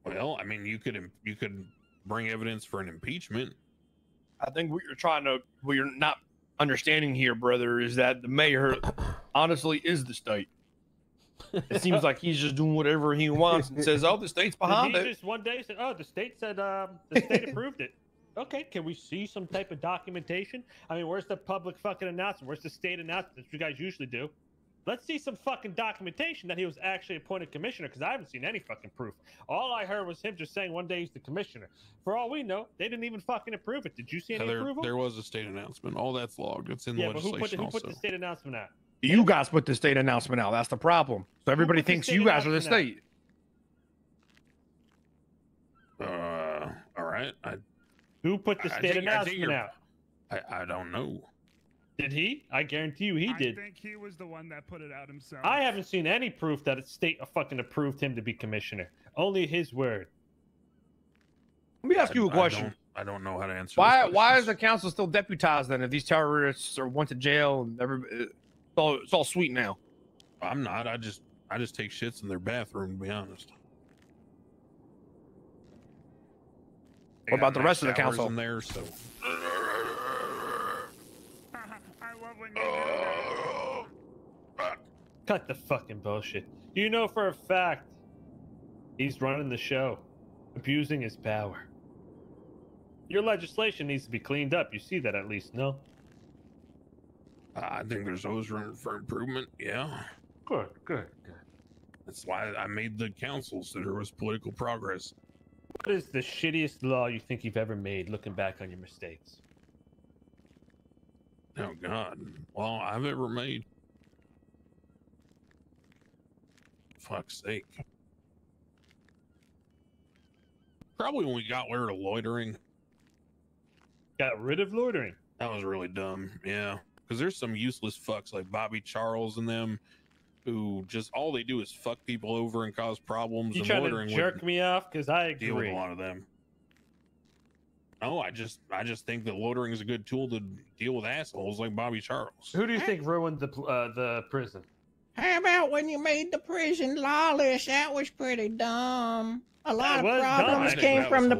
Well, I mean, you could bring evidence for an impeachment. I think what you're not understanding here, brother, is that the mayor honestly is the state. It seems like he's just doing whatever he wants and says, "Oh, the state's behind it." He just one day said, "Oh, the state said the state approved it." Okay, can we see some type of documentation? I mean, where's the public fucking announcement? Where's the state announcement that you guys usually do? Let's see some fucking documentation that he was actually appointed commissioner, because I haven't seen any fucking proof. All I heard was him just saying one day he's the commissioner. For all we know, they didn't even fucking approve it. Did you see any approval? There was a state announcement. All that's logged. It's in the legislation. But who put the state announcement out? You guys put the state announcement out. That's the problem. So everybody thinks you guys are the state. All right. Who put the state announcement out? I don't know. Did he? I guarantee you he did. I think he was the one that put it out himself. I haven't seen any proof that a state fucking approved him to be commissioner. Only his word. Let me ask you a question. I don't know how to answer. Why is the council still deputized then if these terrorists went to jail and it's all sweet now? I'm not. I just take shits in their bathroom, to be honest. What about the rest of the council? In there, so. I love when you do that. Cut the fucking bullshit. You know for a fact he's running the show, abusing his power. Your legislation needs to be cleaned up. You see that at least, no? I think there's always room for improvement. Yeah. Good. That's why I made the council so there was political progress. What is the shittiest law you think you've ever made, looking back on your mistakes? Oh God! Well, I've ever made. Fuck's sake! Probably when we got rid of loitering. Got rid of loitering? That was really dumb. Yeah, because there's some useless fucks like Bobby Charles and them, who just all they do is fuck people over and cause problems. You and trying loitering to jerk me off? Because I agree. Deal with a lot of them. No, I just think that loitering is a good tool to deal with assholes like Bobby Charles. Who do you think ruined the prison? How about when you made the prison lawless? That was pretty dumb. A lot of problems came from the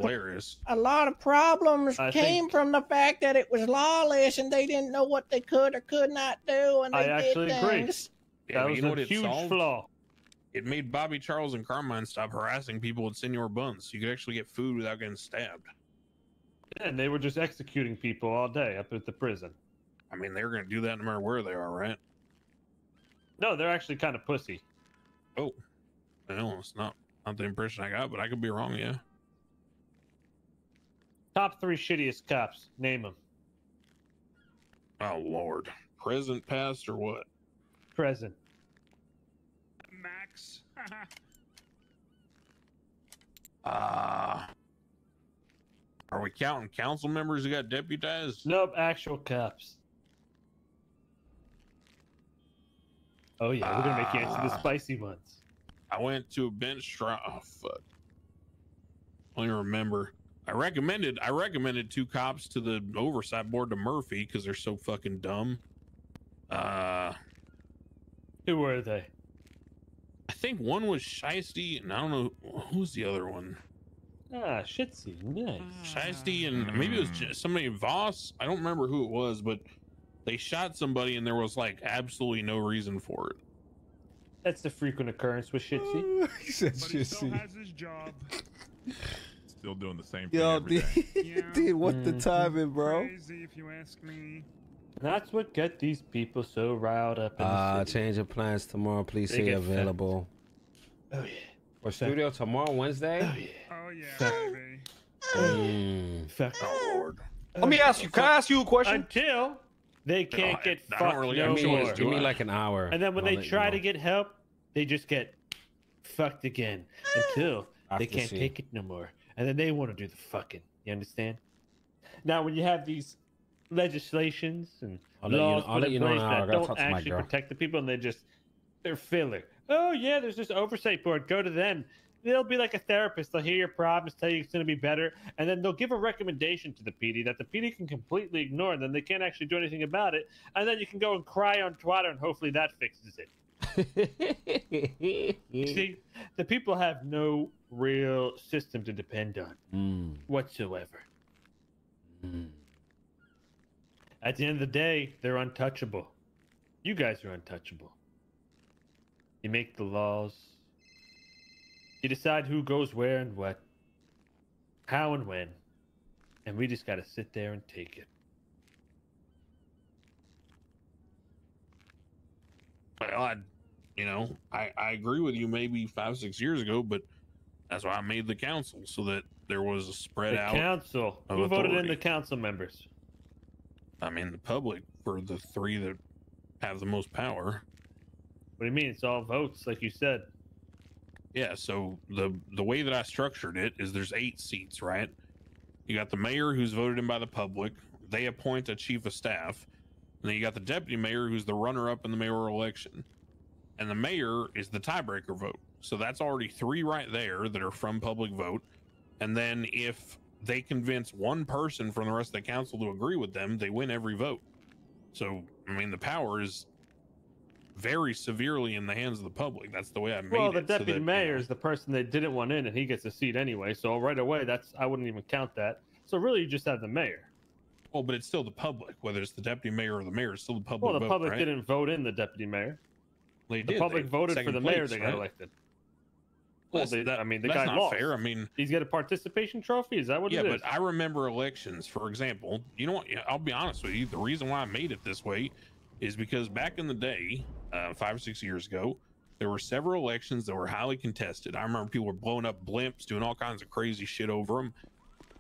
fact that it was lawless and they didn't know what they could or could not do, and they did things. Yeah, that was a huge flaw. It made Bobby Charles and Carmine stop harassing people with Senor Buns. You could actually get food without getting stabbed. Yeah, and they were just executing people all day up at the prison. I mean, they're going to do that no matter where they are, right? No, they're actually kind of pussy. Oh, well, it's not the impression I got, but I could be wrong, yeah. Top 3 shittiest cops. Name them. Oh, Lord. Present, past, or what? Present. Max. Are we counting council members who got deputized? Nope, actual cops. Oh yeah, we're gonna make you answer the spicy ones. I went to a bench trial. Oh fuck. I don't even remember. I recommended 2 cops to the oversight board to Murphy because they're so fucking dumb. Who were they? I think one was Shiesty, and I don't know who's the other one. Ah, Shitsy, nice. Shiesty, and maybe it was somebody Voss. I don't remember who it was, but they shot somebody, and there was like absolutely no reason for it. That's the frequent occurrence with Shitsy. He said But he still has his job. Still doing the same thing. Yo, every day. Yeah. dude, what the timing, bro? Crazy, if you ask me. That's what got these people so riled up in the city. Change of plans tomorrow. Please They say get available. Oh yeah. For studio tomorrow, Wednesday? Oh yeah. Oh yeah, baby. Fuck. Oh Lord. Let me ask you. Can I ask you a question? Until they can't get I fucked don't really no understand more. what's Give me like an hour. And then when I'll they let you try know. to get help, they just get fucked again until they can't take it no more. And then they want to do the fucking. You understand? Now, when you have these legislations and laws put in place that don't actually protect the people, and they're filler. Oh yeah, there's this oversight board. Go to them. They'll be like a therapist. They'll hear your problems, tell you it's going to be better, and then they'll give a recommendation to the PD that the PD can completely ignore, and then they can't actually do anything about it. And then you can go and cry on Twitter, and hopefully that fixes it. See, the people have no real real system to depend on whatsoever. At the end of the day, they're untouchable. You guys are untouchable. You make the laws. You decide who goes where and what, how and when, and we just gotta sit there and take it. Well, I agree with you maybe 5-6 years ago, but that's why I made the council so that there was a spread out. The council. Of Who voted in authority. the council members? I mean, the public for the 3 that have the most power. What do you mean? It's all votes, like you said. Yeah, so the way that I structured it is there's 8 seats, right? You got the mayor who's voted in by the public. They appoint a chief of staff. And then you got the deputy mayor who's the runner-up in the mayoral election. And the mayor is the tiebreaker vote. So that's already 3 right there that are from public vote. And then if they convince one person from the rest of the council to agree with them, they win every vote. So, I mean, the power is very severely in the hands of the public. That's the way I made it. Well, the so deputy that, mayor is the person they didn't want in, and he gets a seat anyway. So right away, I wouldn't even count that. So really, you just have the mayor. Well, but it's still the public, whether it's the deputy mayor or the mayor, it's still the public. Well, the vote, public right? didn't vote in the deputy mayor. They The did. public They voted for second the mayor. place, They got right? elected. Well, Well, the that's guy not lost. fair. I mean, He's got a participation trophy. Is that what yeah, it is? but I remember elections, for example. You know what? I'll be honest with you. The reason why I made it this way is because back in the day, 5 or 6 years ago, there were several elections that were highly contested. I remember people were blowing up blimps, doing all kinds of crazy shit over them.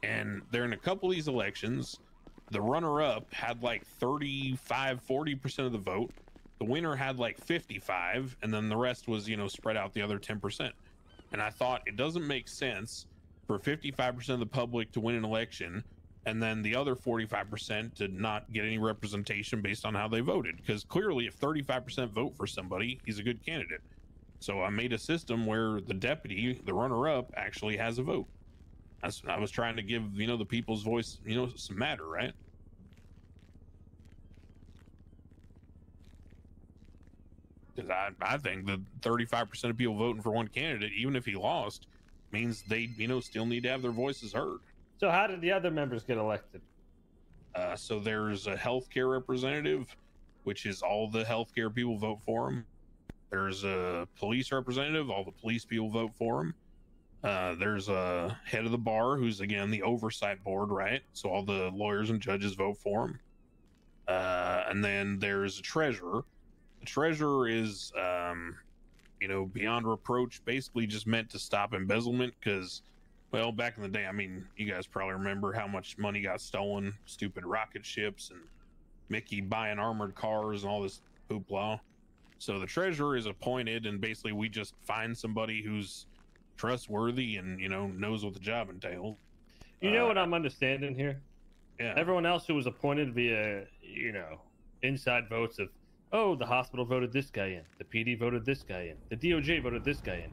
And during a couple of these elections, the runner-up had like 35-40% of the vote. The winner had like 55, and then the rest was, spread out the other 10%. And I thought it doesn't make sense for 55% of the public to win an election and then the other 45% to not get any representation based on how they voted. Because clearly, if 35% vote for somebody, he's a good candidate. So I made a system where the deputy, the runner-up, actually has a vote. I was trying to give, the people's voice, some matter, right? Because I think that 35% of people voting for one candidate, even if he lost, means they, still need to have their voices heard. So how did the other members get elected? So there's a healthcare representative, which is all the healthcare people vote for him. There's a police representative, all the police people vote for him. There's a head of the bar, who's again the oversight board, right? So all the lawyers and judges vote for him. And then there's a treasurer. The treasurer is, beyond reproach, basically just meant to stop embezzlement because, well, back in the day, I mean, you guys probably remember how much money got stolen, stupid rocket ships and Mickey buying armored cars and all this hoopla. So the treasurer is appointed, and basically we just find somebody who's trustworthy and, knows what the job entails. You know what I'm understanding here? Yeah. Everyone else who was appointed via, inside votes of, oh, the hospital voted this guy in, the PD voted this guy in, the DOJ voted this guy in.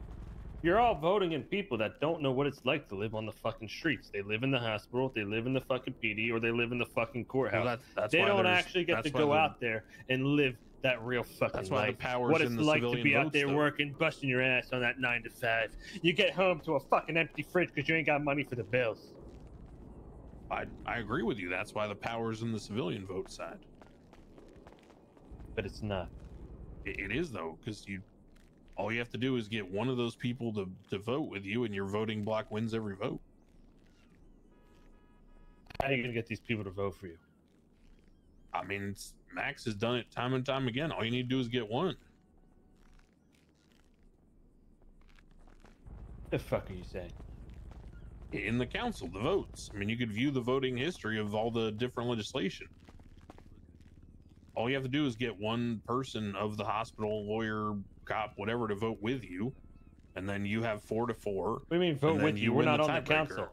You're all voting in people that don't know what it's like to live on the fucking streets. They live in the hospital, they live in the fucking PD, or they live in the fucking courthouse. Well, that's they why don't there's- actually get that's to why go the- out there and live that real fucking That's why the life. power's What it's in the like to civilian be out votes, there though. working, busting your ass on that 9 to 5. You get home to a fucking empty fridge because you ain't got money for the bills. I agree with you. That's why the power's in the civilian vote side. But it's not. It is, though, because all you have to do is get one of those people to vote with you, and your voting block wins every vote. How are you gonna get these people to vote for you? I mean, Max has done it time and time again. All you need to do is get one. The fuck are you saying? In the council, the votes. I mean, you could view the voting history of all the different legislation. All you have to do is get one person of the hospital, lawyer, cop, whatever, to vote with you, and then you have 4 to 4. What do you mean vote and with then you? We're win not the on the tiebreaker. council.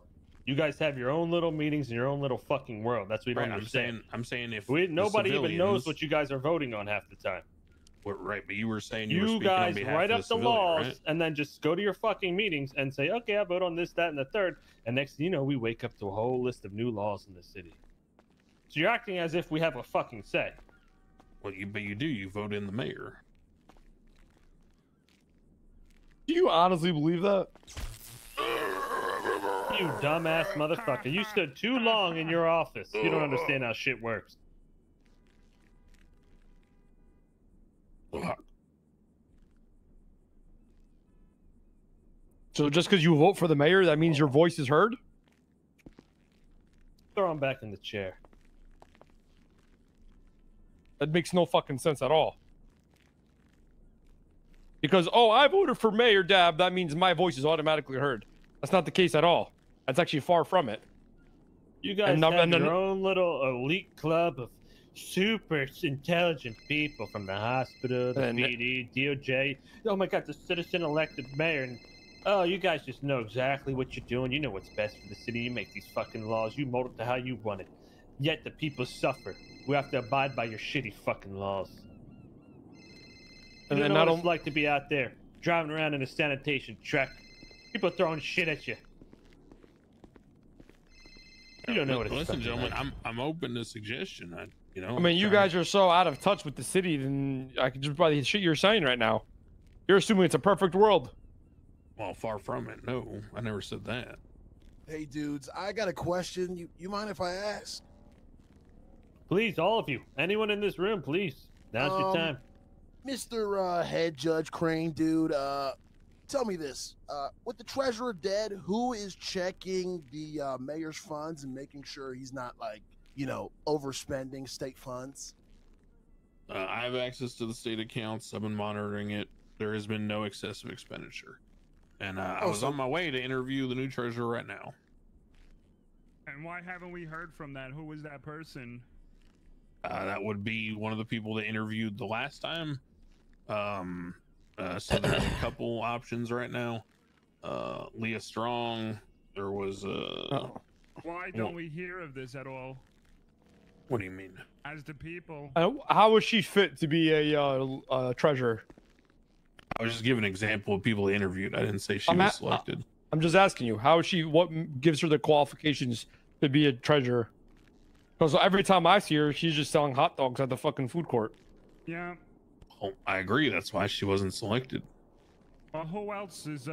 You guys have your own little meetings in your own little fucking world. That's what we don't Right, understand. I'm saying if Nobody the even knows civilians- what you guys are voting on half the time. Right, but you were saying you were You speaking on guys behalf write of up the civilian, laws right? and then just go to your fucking meetings and say, okay, I vote on this, that, and the third. And next thing you know, we wake up to a whole list of new laws in the city. So you're acting as if we have a fucking say. Well, but you do. You vote in the mayor. Do you honestly believe that? You dumbass motherfucker. You stood too long in your office. You don't understand how shit works. So just because you vote for the mayor, that means your voice is heard? Throw him back in the chair. That makes no fucking sense at all. Because, oh, I voted for Mayor Dab, that means my voice is automatically heard. That's not the case at all. That's actually far from it. You guys have your own little elite club of super intelligent people from the hospital, the PD, DOJ. Oh my God, the citizen-elected mayor. And, oh, you guys just know exactly what you're doing. You know what's best for the city. You make these fucking laws. You mold it to how you want it. Yet the people suffer. We have to abide by your shitty fucking laws. You don't know what it's like to be out there, driving around in a sanitation truck. People throwing shit at you. You don't know what it's like. Listen, gentlemen, I'm open to suggestion. I mean, you guys are so out of touch with the city, then I can just buy the shit you're saying right now. You're assuming it's a perfect world. Well, far from it. No, I never said that. Hey, dudes, I got a question. You mind if I ask? Please, all of you. Anyone in this room, please. Now's your time. Mr. Head Judge Craine, dude, tell me this. With the treasurer dead, who is checking the mayor's funds and making sure he's not, like, overspending state funds? I have access to the state accounts. I've been monitoring it. There has been no excessive expenditure. And I was on my way to interview the new treasurer right now. And why haven't we heard from that? Who was that person? That would be one of the people that interviewed the last time. So there's a couple options right now. Leah Strong. There was Why don't we hear of this at all? What do you mean? As the people. How was she fit to be a treasurer? I was just giving an example of people they interviewed. I didn't say she was selected. I'm just asking you, how is she? What gives her the qualifications to be a treasurer? Because every time I see her, she's just selling hot dogs at the fucking food court. Yeah. Oh, I agree. That's why she wasn't selected. Well, who else is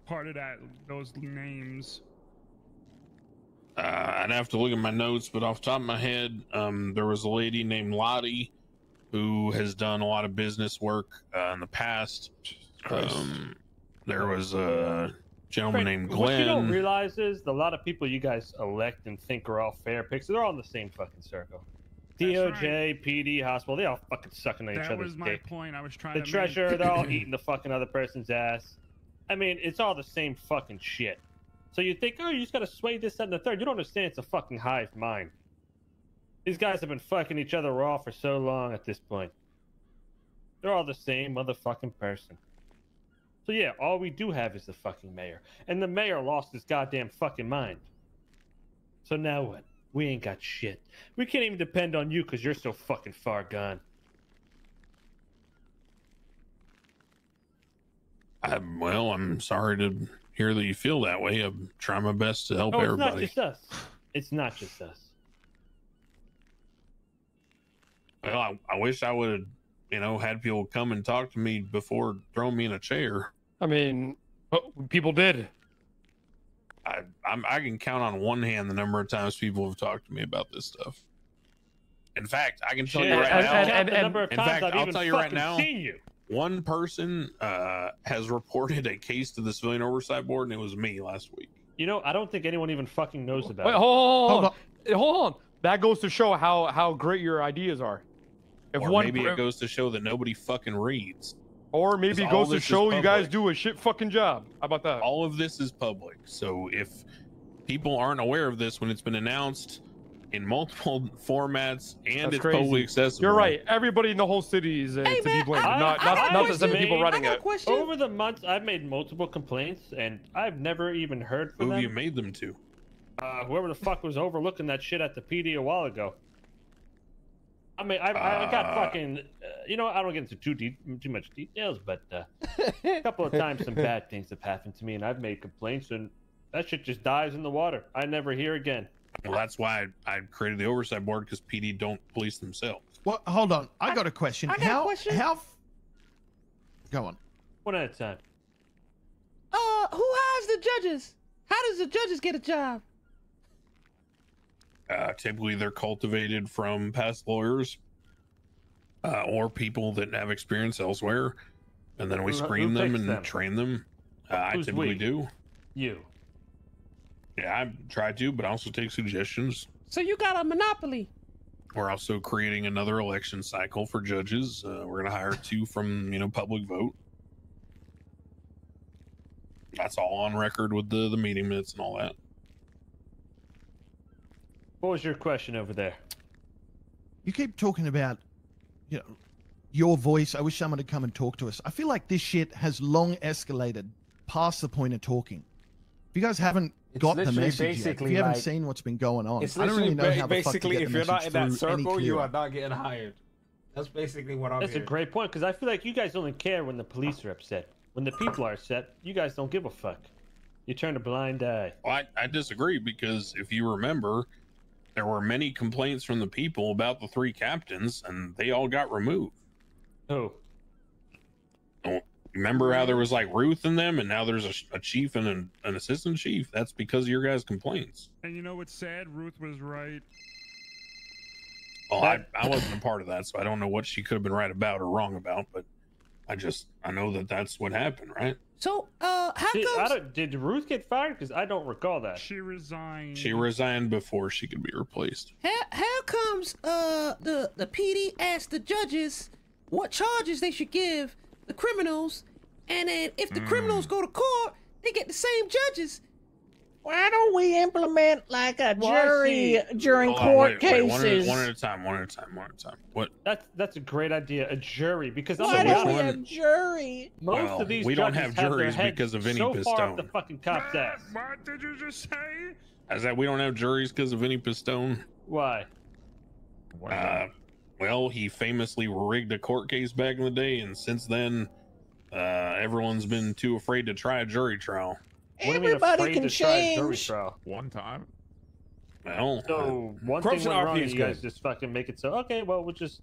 part of those names? I'd have to look at my notes, but off the top of my head, there was a lady named Lottie who has done a lot of business work in the past. There was a gentleman named Glenn. What you don't realize is a lot of people you guys elect and think are all fair picks. They're all in the same fucking circle. DOJ, PD, hospital, they all fucking sucking on each other's dick. That was my point. I was trying to make. The treasurer, they're all eating the fucking other person's ass. I mean, it's all the same fucking shit. So you think, oh, you just gotta sway this, that, and the third. You don't understand it's a fucking hive mind. These guys have been fucking each other raw for so long at this point. They're all the same motherfucking person. So yeah, all we do have is the fucking mayor. And the mayor lost his goddamn fucking mind. So now what? We ain't got shit. We can't even depend on you because you're so fucking far gone. I'm sorry to hear that you feel that way. I'm trying my best to help everybody. It's not just us. It's not just us. Well, I wish I would have, had people come and talk to me before throwing me in a chair. I mean, people did. I can count on one hand the number of times people have talked to me about this stuff. In fact, I can tell you right now. I'll tell you right now. One person has reported a case to the Civilian Oversight Board, and it was me last week. I don't think anyone even fucking knows about it. Wait, hold on. That goes to show how great your ideas are. Maybe it goes to show that nobody fucking reads. Or maybe it goes to show you guys do a shit fucking job. How about that? All of this is public. So if people aren't aware of this when it's been announced in multiple formats and it's publicly accessible. You're right. Everybody in the whole city is to be blamed. Not the same people running it. Over the months, I've made multiple complaints, and I've never even heard from them. Who have you made them to? Whoever the fuck was overlooking that shit at the PD a while ago. I mean, I got fucking, I don't get into too much details, but a couple of times some bad things have happened to me, and I've made complaints, and that shit just dies in the water. I never hear again. Well, that's why I created the oversight board, because PD don't police themselves. Well, hold on. I got a question. How? Go on. One at a time. Who hires the judges? How How does the judges get a job? Typically, they're cultivated from past lawyers or people that have experience elsewhere, and then we screen them and train them. I typically do. You. Yeah, I try to, but I also take suggestions. So you got a monopoly. We're also creating another election cycle for judges. We're going to hire 2 from, public vote. That's all on record with the meeting minutes and all that. What was your question over there? You keep talking about, your voice. I wish someone would come and talk to us. I feel like this shit has long escalated past the point of talking. If you guys haven't got the message yet, if you haven't seen what's been going on, It's I don't really know how the fuck to basically get if the you're not message in that through any circle, you clearer. are not getting hired. That's basically what I'm That's hearing. a great point, because I feel like you guys only care when the police are upset. When the people are upset, you guys don't give a fuck. You turn a blind eye. Well, I disagree, because if you remember, there were many complaints from the people about the 3 captains, and they all got removed. Who? Remember how there was like Ruth in them, and now there's a chief and an assistant chief? That's because of your guys' complaints. And you know what's sad? Ruth was right. Well, I wasn't a part of that, so I don't know what she could have been right about or wrong about, but I know that that's what happened, right? So, how comes... Did Ruth get fired? Because I don't recall that. She resigned. She resigned before she could be replaced. How comes the PD asked the judges what charges they should give the criminals, and then if the criminals go to court, they get the same judges? Why don't we implement like a jury during court cases? One at a time. What? That's a great idea. A jury, because why don't we have jury? Most of these we don't have judges juries their because of heads Vinny so far up Pistone. the fucking cop's ass. What did you just say? Is that we don't have juries because of Vinny Pistone? Why? Well, he famously rigged a court case back in the day, and since then, everyone's been too afraid to try a jury trial. Everybody can change. One time. Well, so one thing went wrong, and you guys just fucking make it so. Okay, well, we'll just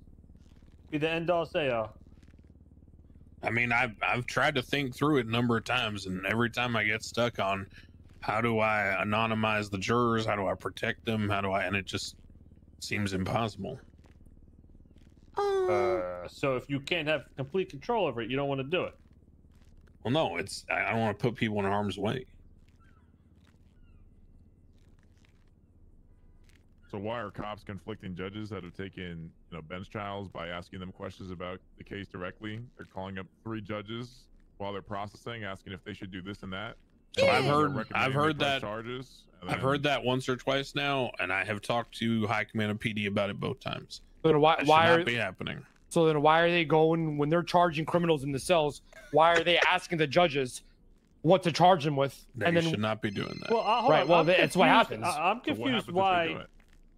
be the end all say all. I mean, I've tried to think through it a number of times, and every time I get stuck on how do I anonymize the jurors, how do I protect them, and it just seems impossible. So if you can't have complete control over it, you don't want to do it. Well, no, I don't want to put people in harm's way. So why are cops conflicting judges that have taken, bench trials by asking them questions about the case directly? They're calling up 3 judges while they're processing, asking if they should do this and that. So I've heard that charges. I've heard that once or twice now, and I have talked to High Command of PD about it both times. But why should not be happening? So then why are they going when they're charging criminals in the cells? Why are they asking the judges what to charge them with? And then should not be doing that. Well, right. Well, that's what happens. I'm confused why.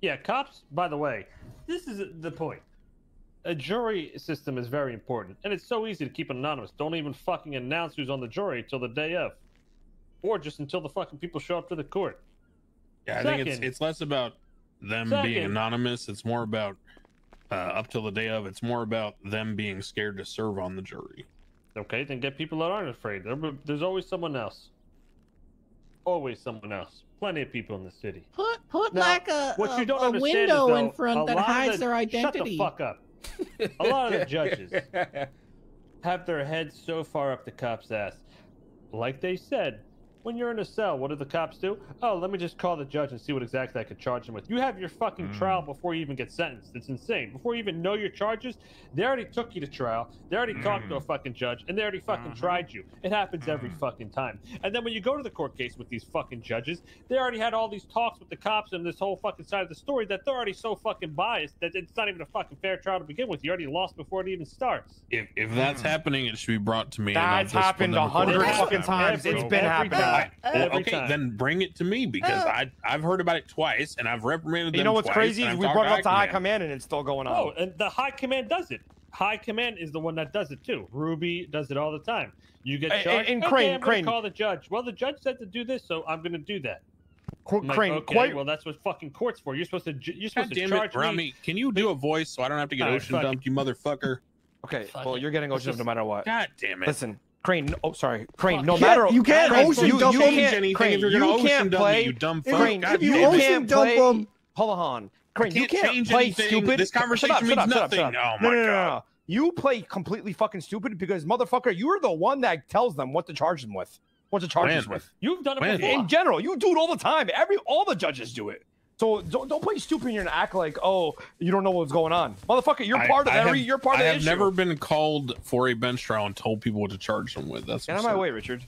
Yeah, cops. By the way, this is the point. A jury system is very important, and it's so easy to keep it anonymous. Don't even fucking announce who's on the jury until the day of, or just until the fucking people show up to the court. Yeah, I think it's less about them being anonymous. It's more about up till the day of. It's more about them being scared to serve on the jury. Okay, then get people that aren't afraid. There's always someone else. Always someone else. Plenty of people in the city. Put now, like a is, window though, in front that hides their identity. Shut the fuck up. A lot of the judges have their heads so far up the cop's ass. Like they said, when you're in a cell, what do the cops do? Oh, let me just call the judge and see what exactly I could charge him with. You have your fucking trial before you even get sentenced. It's insane. Before you even know your charges, they already took you to trial. They already talked to a fucking judge, and they already fucking tried you. It happens every fucking time. And then when you go to the court case with these fucking judges, they already had all these talks with the cops and this whole fucking side of the story that they're already so fucking biased that it's not even a fucking fair trial to begin with. You already lost before it even starts. If that's happening, it should be brought to me. That's happened 100 fucking times. It's been happening. Okay, then bring it to me, because I've heard about it twice and I've reprimanded them. You know what's twice, crazy is we brought it up to High Command and it's still going on. Oh, and the High Command does it. High Command is the one that does it too. Ruby does it all the time. You get charged. And okay, Craine, call the judge. Well, the judge said to do this, so I'm going to do that. Craine, okay, well, that's what fucking court's for. You're supposed to charge Rami, me. Can you do a voice so I don't have to get ocean dumped, you motherfucker? Okay, well, you're getting ocean dumped no matter what. God damn it. Listen, Craine. Oh, sorry, Craine. No You matter can't- you can't Craine, ocean you dump can't- them. anything Craine, if you're you gonna ocean can't dump play. me, you dumb fuck. Craine, God you damn it. can't dump play. them. Hold on, Craine. You can't can't change play anything. stupid. This conversation Shut up, means shut up, shut up, nothing. shut up. Oh my No. You play completely fucking stupid because motherfucker, you're the one that tells them what to charge them with, what to charge us with. You've done it When? before. In general, you do it all the time. All the judges do it. So don't play stupid here and act like, oh, you don't know what's going on, motherfucker. You're part of every. You're part of the I have issue. never been called for a bench trial and told people what to charge them with. That's Get out of my way, Richard.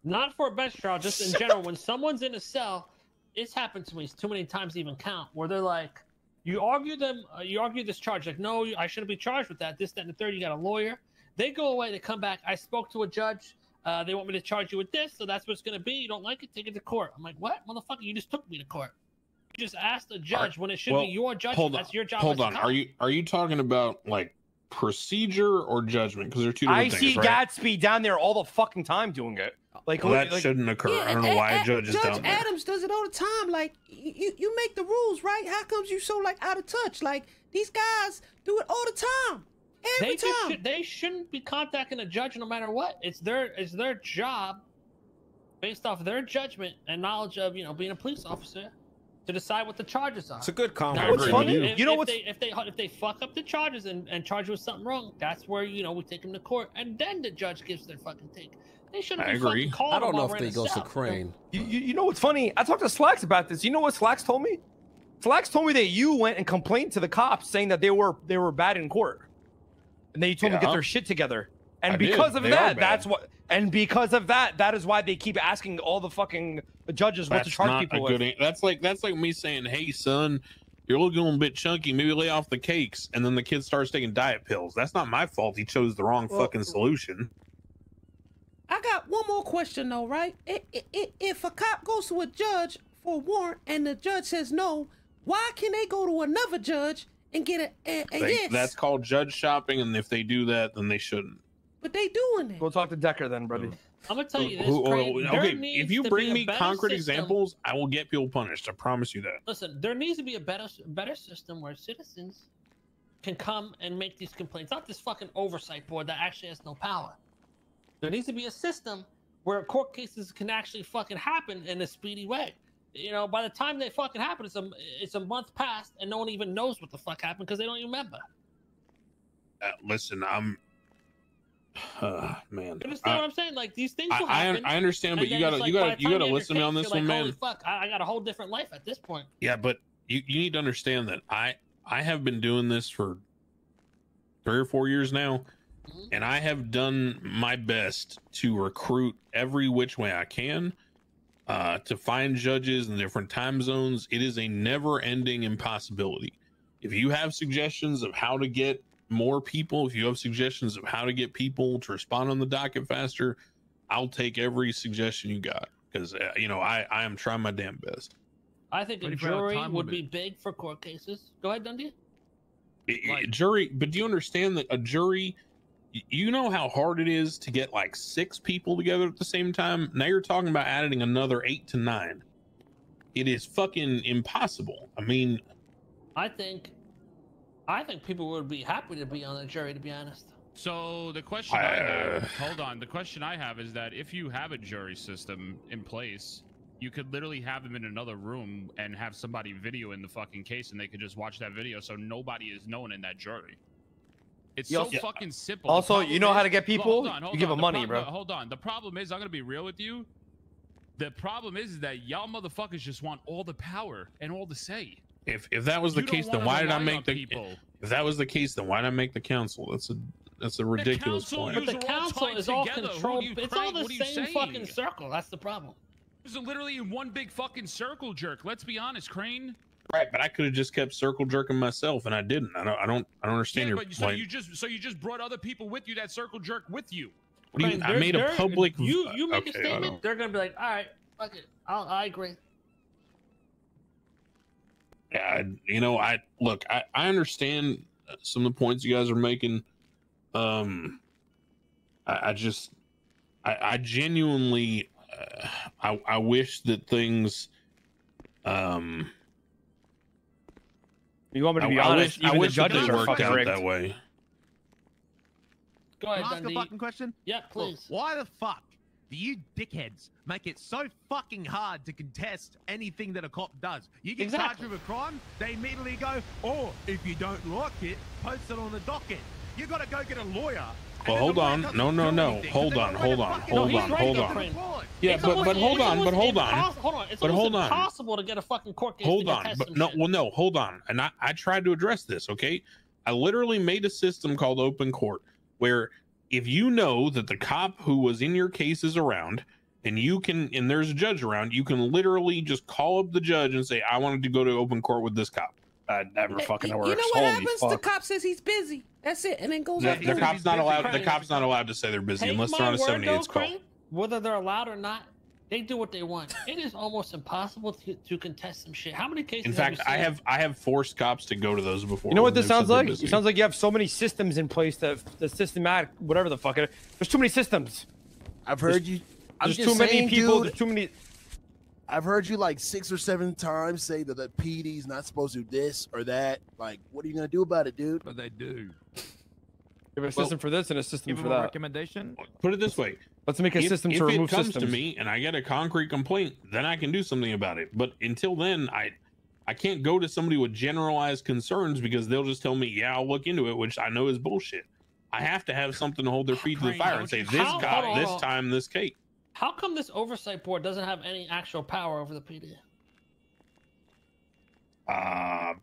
Not for a bench trial, just in general. When someone's in a cell, it's happened to me too many times to even count. Where they're like, you argue this charge, like, no, I shouldn't be charged with that. This, that, and the third. You got a lawyer. They go away. They come back. I spoke to a judge. They want me to charge you with this, so that's what it's gonna be. You don't like it, take it to court. I'm like, what, motherfucker? You just took me to court. You just asked the judge when it should be your judgment. That's your job. Hold on. Are you talking about like procedure or judgment? Because they're two different things. I see right? Gatsby down there all the fucking time doing it. Like, well, that shouldn't occur. Yeah, I don't know why a judge is Judge down there. Adams does it all the time. Like, you make the rules, right? How comes you so like out of touch? Like, these guys do it all the time. Every time. They shouldn't be contacting a judge no matter what. It's their job, based off their judgment and knowledge of being a police officer, to decide what the charges are. It's a good comment. Now, what's funny? If they fuck up the charges and charge you with something wrong, that's where we take them to court, and then the judge gives their fucking take. They shouldn't be fucking calling I don't them know while if we're they in goes the to cell. Craine. You know what's funny? I talked to Slacks about this. You know what Slacks told me? Slacks told me that you went and complained to the cops saying that they were bad in court, and then you told them to get their shit together. And because of that, that's what. And because of that, that is why they keep asking all the fucking judges what to charge people with. That's like me saying, "Hey, son, you're looking a bit chunky. Maybe lay off the cakes." And then the kid starts taking diet pills. That's not my fault. He chose the wrong fucking solution. I got one more question though, right? If a cop goes to a judge for a warrant and the judge says no, why can they go to another judge and get a yes? That's called judge shopping, and if they do that, then they shouldn't. But they doing it. Go talk to Decker then, buddy. I'm gonna tell you this, Craig, okay, if you bring me concrete examples, I will get people punished. I promise you that. Listen, there needs to be a better system where citizens can come and make these complaints. Not this fucking oversight board that actually has no power. There needs to be a system where court cases can actually fucking happen in a speedy way. By the time they fucking happen, it's a month past and no one even knows what the fuck happened because they don't even remember. Listen, man. You understand what I'm saying? Like, these things will happen. I understand, but you gotta listen to me on this one, man. Holy fuck, I got a whole different life at this point. Yeah, but you need to understand that I have been doing this for 3 or 4 years now, and I have done my best to recruit every which way I can to find judges in different time zones. It is a never-ending impossibility. If you have suggestions of how to get more people, if you have suggestions of how to get people to respond on the docket faster, I'll take every suggestion you got, because I am trying my damn best. I think a jury would be big for court cases. Go ahead, Dundee. Jury, but do you understand that a jury, you know how hard it is to get like 6 people together at the same time? Now you're talking about adding another 8 to 9. It is fucking impossible. I mean, I think people would be happy to be on the jury, to be honest. So the question I have, hold on. The question I have is that if you have a jury system in place, you could literally have them in another room and have somebody video in the fucking case, and they could just watch that video, so nobody is known in that jury. It's so fucking simple. Also, you know how to get people? You give them money, bro. Hold on. The problem is, I'm gonna be real with you. The problem is that y'all motherfuckers just want all the power and all the say. If that was the case, then why did I make the people? If that was the case, then why did I make the council? That's a ridiculous point. But the council is all controlled. It's all the same fucking circle. That's the problem. It's literally in one big fucking circle jerk. Let's be honest, Craine. Right, but I could have just kept circle jerking myself, and I didn't. I don't understand your point. So you just brought other people with you that circle jerk with you. What do you? I made a public. You make a statement. They're gonna be like, all right, fuck it. I agree. Yeah, I understand some of the points you guys are making. I genuinely, I wish that things. You want me to be honest? I wish that they worked out that way. Go ahead, Can I ask Dundee. a fucking question? Yeah, please. Well, why the fuck do you dickheads make it so fucking hard to contest anything that a cop does? You get charged with a crime, they immediately go, oh, if you don't like it, post it on the docket. You got to go get a lawyer. Well, hold on. No. Hold on. Yeah, but hold on. Hold on. It's almost impossible to get a fucking court case. Hold on. But no. Hold on. And I tried to address this. Okay, I literally made a system called Open Court where if you know that the cop who was in your case is around, and there's a judge around, you can literally just call up the judge and say, I wanted to go to open court with this cop. That never fucking works. You know what happens? The cop says he's busy. That's it, and then goes up. The cop's not allowed. The cop's not allowed to say they're busy unless they're on a 78 call. Whether they're allowed or not, they do what they want. It is almost impossible to contest some shit. How many cases? In fact, I have forced cops to go to those before. You know what this sounds like? It sounds like you have so many systems in place that the systematic, whatever the fuck. There's too many systems. I've heard you. There's too many people. There's too many. I've heard you like 6 or 7 times say that the PD's not supposed to do this or that. Like, what are you gonna do about it, dude? But they do. You have a system for this and a system for that. Recommendation. Put it this way: let's make a system to remove systems. If it comes to me and I get a concrete complaint, then I can do something about it. But until then, I can't go to somebody with generalized concerns because they'll just tell me, "Yeah, I'll look into it," which I know is bullshit. I have to have something to hold their feet to the fire and say, "This cop, this time, this case." How come this oversight board doesn't have any actual power over the PD?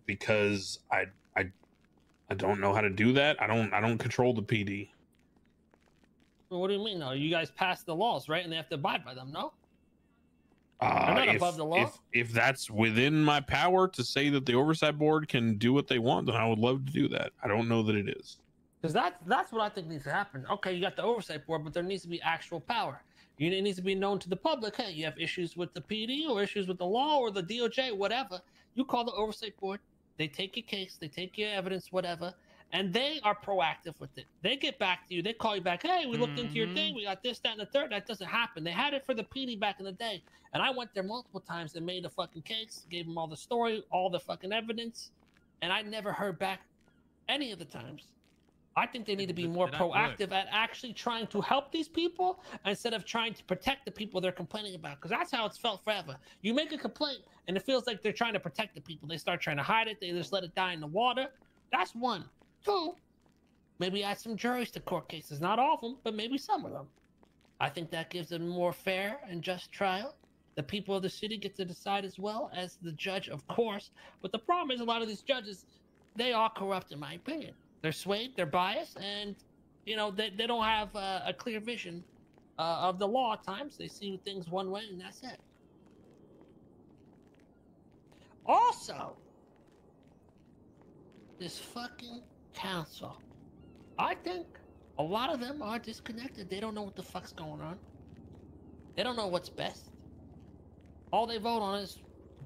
Because I don't know how to do that. I don't control the PD. Well, what do you mean? No, you guys pass the laws, right? And they have to abide by them, no? They're not above the law. If that's within my power to say that the oversight board can do what they want, then I would love to do that. I don't know that it is. Because that's what I think needs to happen. Okay, you got the oversight board, but there needs to be actual power. It needs to be known to the public. Hey, you have issues with the PD or issues with the law or the DOJ, whatever. You call the oversight board. They take your case. They take your evidence, whatever. And they are proactive with it. They get back to you. They call you back. Hey, we looked into your thing. We got this, that, and the third. That doesn't happen. They had it for the PD back in the day. And I went there multiple times and made a fucking case, gave them all the story, all the fucking evidence. And I never heard back any of the times. I think they need to be more proactive at actually trying to help these people instead of trying to protect the people they're complaining about. Because that's how it's felt forever. You make a complaint and it feels like they're trying to protect the people. They start trying to hide it. They just let it die in the water. That's one. 2, maybe add some juries to court cases. Not all of them, but maybe some of them. I think that gives them a more fair and just trial. The people of the city get to decide as well as the judge, of course. But the problem is a lot of these judges, they are corrupt in my opinion. They're swayed, they're biased, and they don't have a clear vision of the law at times. They see things one way and that's it. Also, this fucking council, I think a lot of them are disconnected. They don't know what the fuck's going on. They don't know what's best. All they vote on is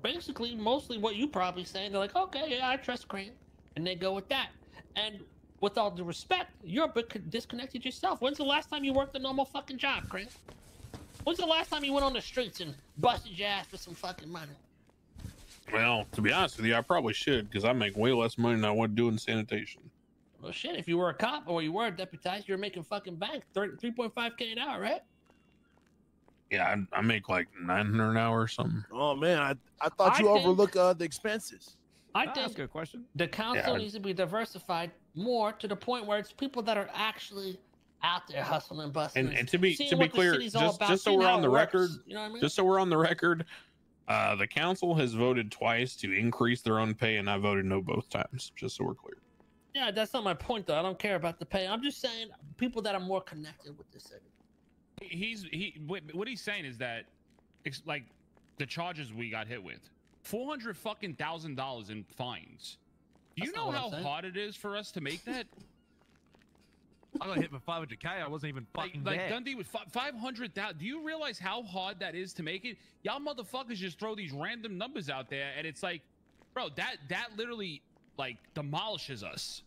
basically mostly what you probably saying. They're like, okay, yeah, I trust Craine, and they go with that. And with all due respect, you're a bit disconnected yourself. When's the last time you worked a normal fucking job, Craine? When's the last time you went on the streets and busted your ass for some fucking money? Well, to be honest with you, I probably should because I make way less money than I would doing sanitation. Well, shit, if you were a cop or you were a deputized, you're making fucking bank 3.5K an hour, right? Yeah, I make like 900 an hour or something. Oh man, I thought you overlook the expenses. I think that's a good question. The council needs to be diversified more to the point where it's people that are actually out there hustling, busting. And to be clear, just so we're on the record, you know what I mean? Just so we're on the record, the council has voted twice to increase their own pay, and I voted no both times. Just so we're clear. Yeah, that's not my point though. I don't care about the pay. I'm just saying people that are more connected with the city. What he's saying is that it's like the charges we got hit with. $400,000 in fines. Do you know how hard it is for us to make that? I got hit with 500K. I wasn't even fucking like there. Dundee with 500,000. Do you realize how hard that is to make it? Y'all motherfuckers just throw these random numbers out there, and it's like, bro, that literally like demolishes us.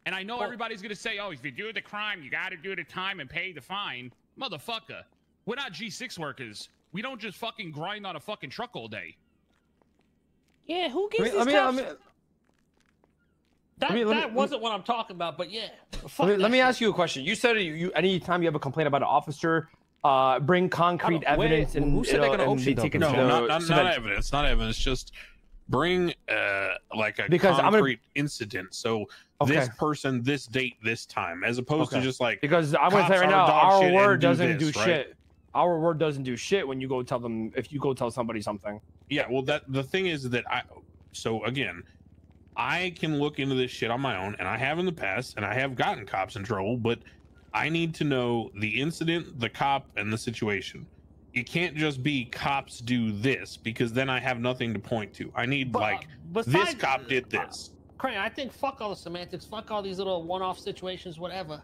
And I know everybody's gonna say, oh, if you do the crime, you got to do the time and pay the fine, motherfucker. We're not G6 workers. We don't just fucking grind on a fucking truck all day. Yeah, who gives this That wasn't what I'm talking about, but yeah. Let me ask you a question. You said you anytime you have a complaint about an officer, bring concrete evidence and who said they're gonna and they take it to no, the not evidence, not evidence. Just bring like a concrete incident. So this person, this date, this time, as opposed to just like because I'm gonna say right now, our word doesn't do shit. Our word doesn't do shit when you go tell them if you go tell somebody something. Yeah, well, the thing is that I can look into this shit on my own, and I have in the past, and I have gotten cops in trouble, but I need to know the incident, the cop, and the situation. It can't just be cops do this, because then I have nothing to point to. I need this cop did this. Craine, I think fuck all the semantics, fuck all these little one-off situations, whatever.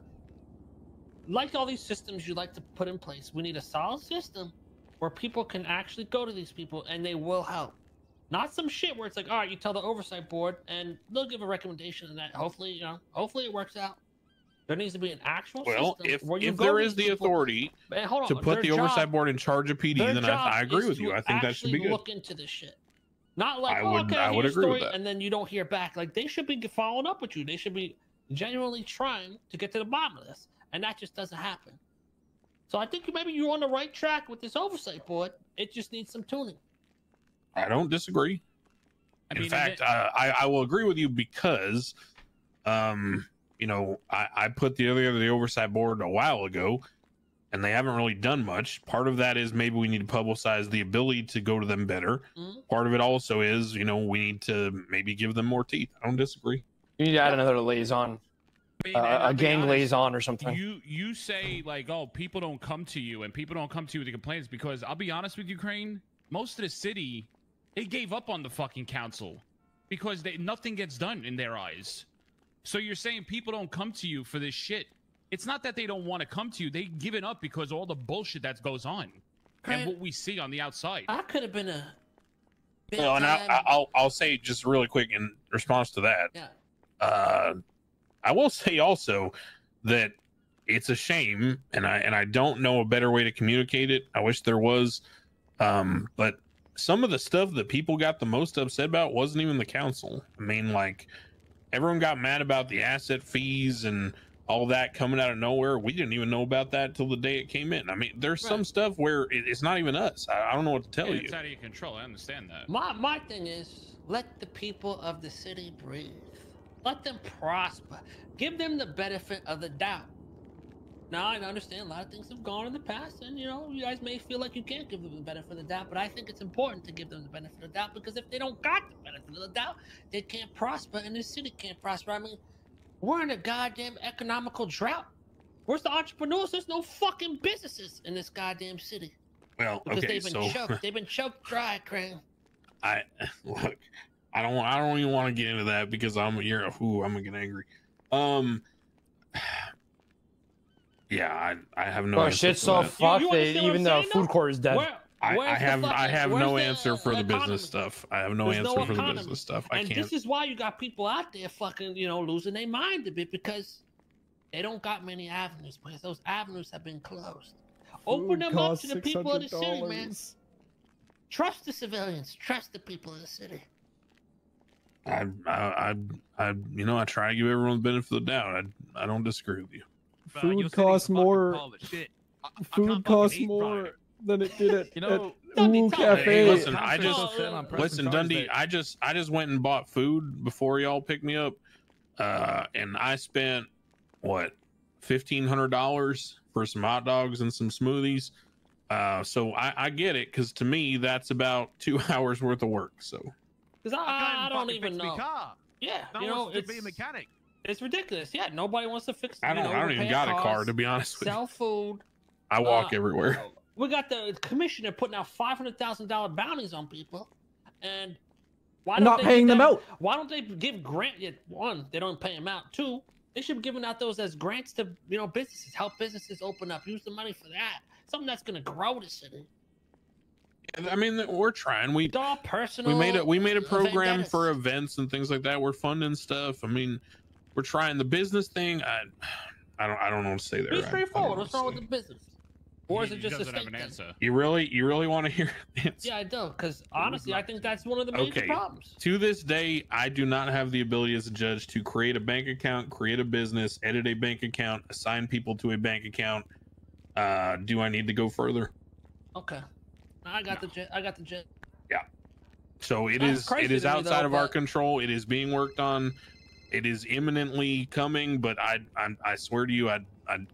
Like all these systems you like to put in place, we need a solid system where people can actually go to these people and they will help. Not some shit where it's like, all right, you tell the oversight board and they'll give a recommendation and that hopefully, hopefully it works out. There needs to be an actual system where if there is the authority to put the oversight board in charge of PD, then I agree with you. I think that should be good. Look into this shit. Not like, I would agree with that. And then you don't hear back. Like, they should be following up with you. They should be genuinely trying to get to the bottom of this. And that just doesn't happen. So I think maybe you're on the right track with this oversight board. It just needs some tuning. I don't disagree. In fact, I will agree with you because, I put the oversight board a while ago, and they haven't really done much. Part of that is maybe we need to publicize the ability to go to them better. Part of it also is, we need to maybe give them more teeth. I don't disagree. You need to add another liaison. A gang liaison or something. You say like, oh, people don't come to you and people don't come to you with the complaints because I'll be honest with you, Craine, most of the city, they gave up on the fucking council because nothing gets done in their eyes. So you're saying people don't come to you for this shit. It's not that they don't want to come to you. They've given up because of all the bullshit that goes on and what we see on the outside. I could have been and I'll say just really quick in response to that. Yeah. I will say also that it's a shame, and I don't know a better way to communicate it. I wish there was, but some of the stuff that people got the most upset about wasn't even the council. I mean, like, everyone got mad about the asset fees and all that coming out of nowhere. We didn't even know about that till the day it came in. I mean, there's some stuff where it's not even us. I don't know what to tell you. It's out of your control. I understand that. My thing is, let the people of the city breathe. Let them prosper. Give them the benefit of the doubt. Now, I understand a lot of things have gone in the past, and you guys may feel like you can't give them the benefit of the doubt, but I think it's important to give them the benefit of the doubt, because if they don't got the benefit of the doubt, they can't prosper, and the city can't prosper. I mean, we're in a goddamn economical drought. Where's the entrepreneurs? There's no fucking businesses in this goddamn city. Well, because okay, they've been choked dry, Craine. I don't even want to get into that because I'm gonna get angry. Yeah, I have no. Oh shit! So fuck it. Even the food court is dead. I have no answer for the business stuff. I have no answer for the business stuff. I can't. And this is why you got people out there fucking, losing their mind a bit, because they don't got many avenues, because those avenues have been closed. Open them up to the people of the city, man. Trust the civilians. Trust the people of the city. I try to give everyone the benefit of the doubt. I don't disagree with you. Food costs more. Food costs more than it did at Ooh Cafe. Hey, listen, Dundee. I just went and bought food before y'all picked me up, and I spent what, $1,500 for some hot dogs and some smoothies. So I get it, because to me that's about 2 hours worth of work. So. Because I don't even know. Yeah, it's be a mechanic. It's ridiculous. Yeah, nobody wants to fix. I don't even got a car, to be honest with you. Sell food. I walk everywhere. We got the commissioner putting out $500,000 bounties on people, and why don't paying them out? Why don't they give grant? One, they don't pay them out. Two, they should be giving out those as grants to businesses, help businesses open up, use the money for that. Something that's gonna grow the city. I mean, we're trying. We made a program for events and things like that. We're funding stuff. I mean, we're trying. The business thing, I don't know what to say there. Be straightforward. What's wrong with the business? Or is it just a doesn't have an statement? answer. You really want to hear the answer? Yeah, I do. Because honestly, I think that's one of the major problems. To this day, I do not have the ability as a judge to create a bank account, create a business, edit a bank account, assign people to a bank account. Do I need to go further? Okay. I got the jet. Yeah. So it That's is crazy to me, outside though, of our but- control. It is being worked on. It is imminently coming, but I swear to you, I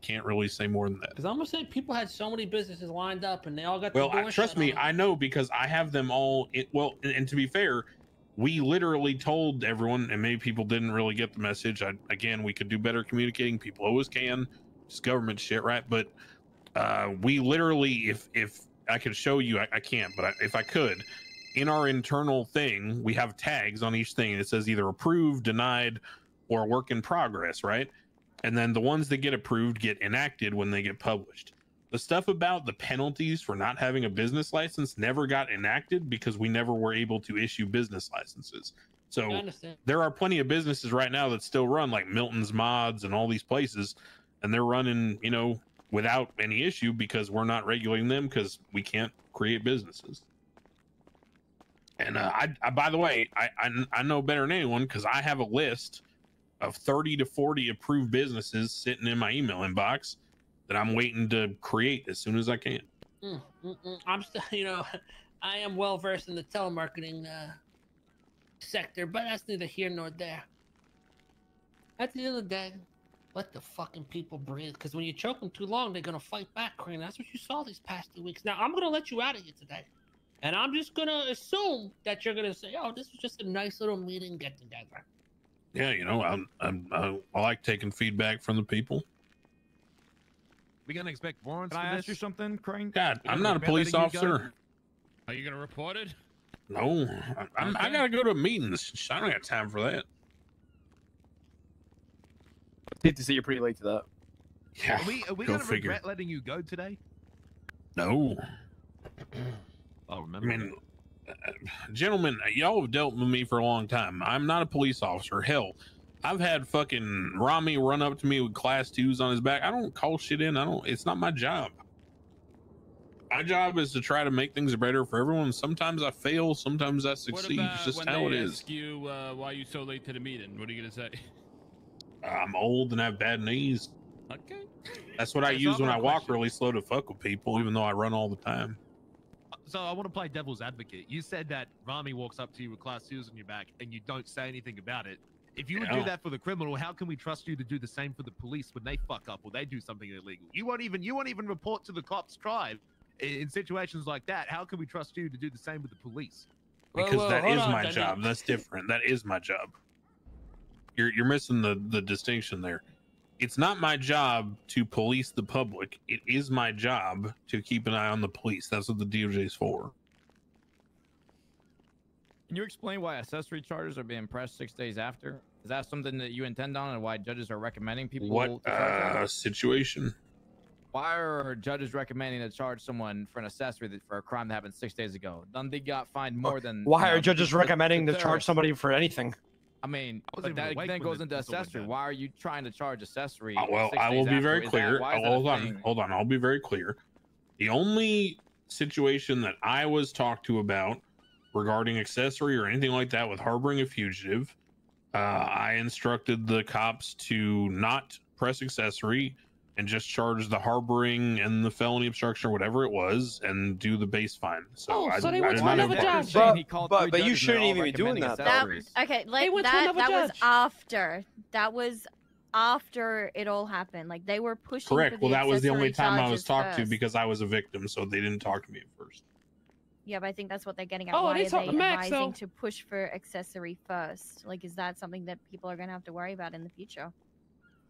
can't really say more than that. Because I'm gonna say people had so many businesses lined up, and they all got Well, the door trust shut me, on them. I know because I have them all. And to be fair, we literally told everyone, and maybe people didn't really get the message. Again, we could do better communicating. People always can. It's government shit, right? But we literally, if I could show you, I can't, but if I could, in our internal thing, we have tags on each thing. It says either approved, denied, or work in progress, right? And then the ones that get approved get enacted when they get published. The stuff about the penalties for not having a business license never got enacted because we never were able to issue business licenses. So I understand. there are plenty of businesses right now that still run, like Milton's Mods and all these places, and they're running, without any issue because we're not regulating them because we can't create businesses. And I by the way, I know better than anyone because I have a list of 30 to 40 approved businesses sitting in my email inbox that I'm waiting to create as soon as I can. I'm still, I am well versed in the telemarketing sector, but that's neither here nor there. At the end of the day, let the fucking people breathe. Because when you choke them too long, they're gonna fight back, Craine. That's what you saw these past 2 weeks. Now I'm gonna let you out of here today, and I'm just gonna assume that you're gonna say, "Oh, this was just a nice little meeting get together." Yeah, I like taking feedback from the people. We gonna expect warrants? Can I for ask this? you something, Craine? God, I'm not a police officer. Are you gonna report it? No, I gotta go to meetings. I don't got time for that. Hate to see you're pretty late to that. Yeah, Are we go gonna figure. regret letting you go today? No. I'll remember. I mean, gentlemen, y'all have dealt with me for a long time. I'm not a police officer. Hell, I've had fucking Rami run up to me with class 2s on his back. I don't call shit in. It's not my job. My job is to try to make things better for everyone. Sometimes I fail. Sometimes I succeed. It's just how it is. Ask you why you so late to the meeting? What are you gonna say? I'm old and have bad knees. Okay. That's what I Okay, so use I've when got I a walk question. really slow to fuck with people, even though I run all the time. So I want to play devil's advocate. You said that Rami walks up to you with class 2s on your back and you don't say anything about it. If you would do Yeah. that for the criminal, how can we trust you to do the same for the police when they fuck up or they do something illegal? You won't even report to the cops tribe in situations like that. How can we trust you to do the same with the police? Because that is my job. That's different. That is my job. You're missing the distinction there. It's not my job to police the public. It is my job to keep an eye on the police. That's what the DOJ is for. Can you explain why accessory charges are being pressed 6 days after? Is that something that you intend on, and why judges are recommending people? What to charge them? situation? Why are judges recommending to charge someone for an accessory for a crime that happened 6 days ago? None they got fined more than. Why are the- judges the- recommending the to charge terrorist. somebody for anything? I mean, I wasn't but even that awake then when goes the into whistle went accessory. down. Why are you trying to charge accessory? Well, 6 I will days be after? very Is that- clear. why is that a Hold thing? on. I'll be very clear. The only situation that I was talked to about regarding accessory or anything like that with harboring a fugitive, I instructed the cops to not press accessory and just charge the harboring and the felony obstruction or whatever it was and do the base fine. So Oh, so they I went did to not another have- judge. But you shouldn't even be doing that. Okay, They went to that another was judge. after. That was after it all happened. Like they were pushing. Correct. For the Well, that was the only accessory time I was charges talked to first. because I was a victim, so they didn't talk to me at first. Yeah, but I think that's what they're getting at. Oh, Why they are talked they to Max, advising though. to push for accessory first? Like, is that something that people are gonna have to worry about in the future?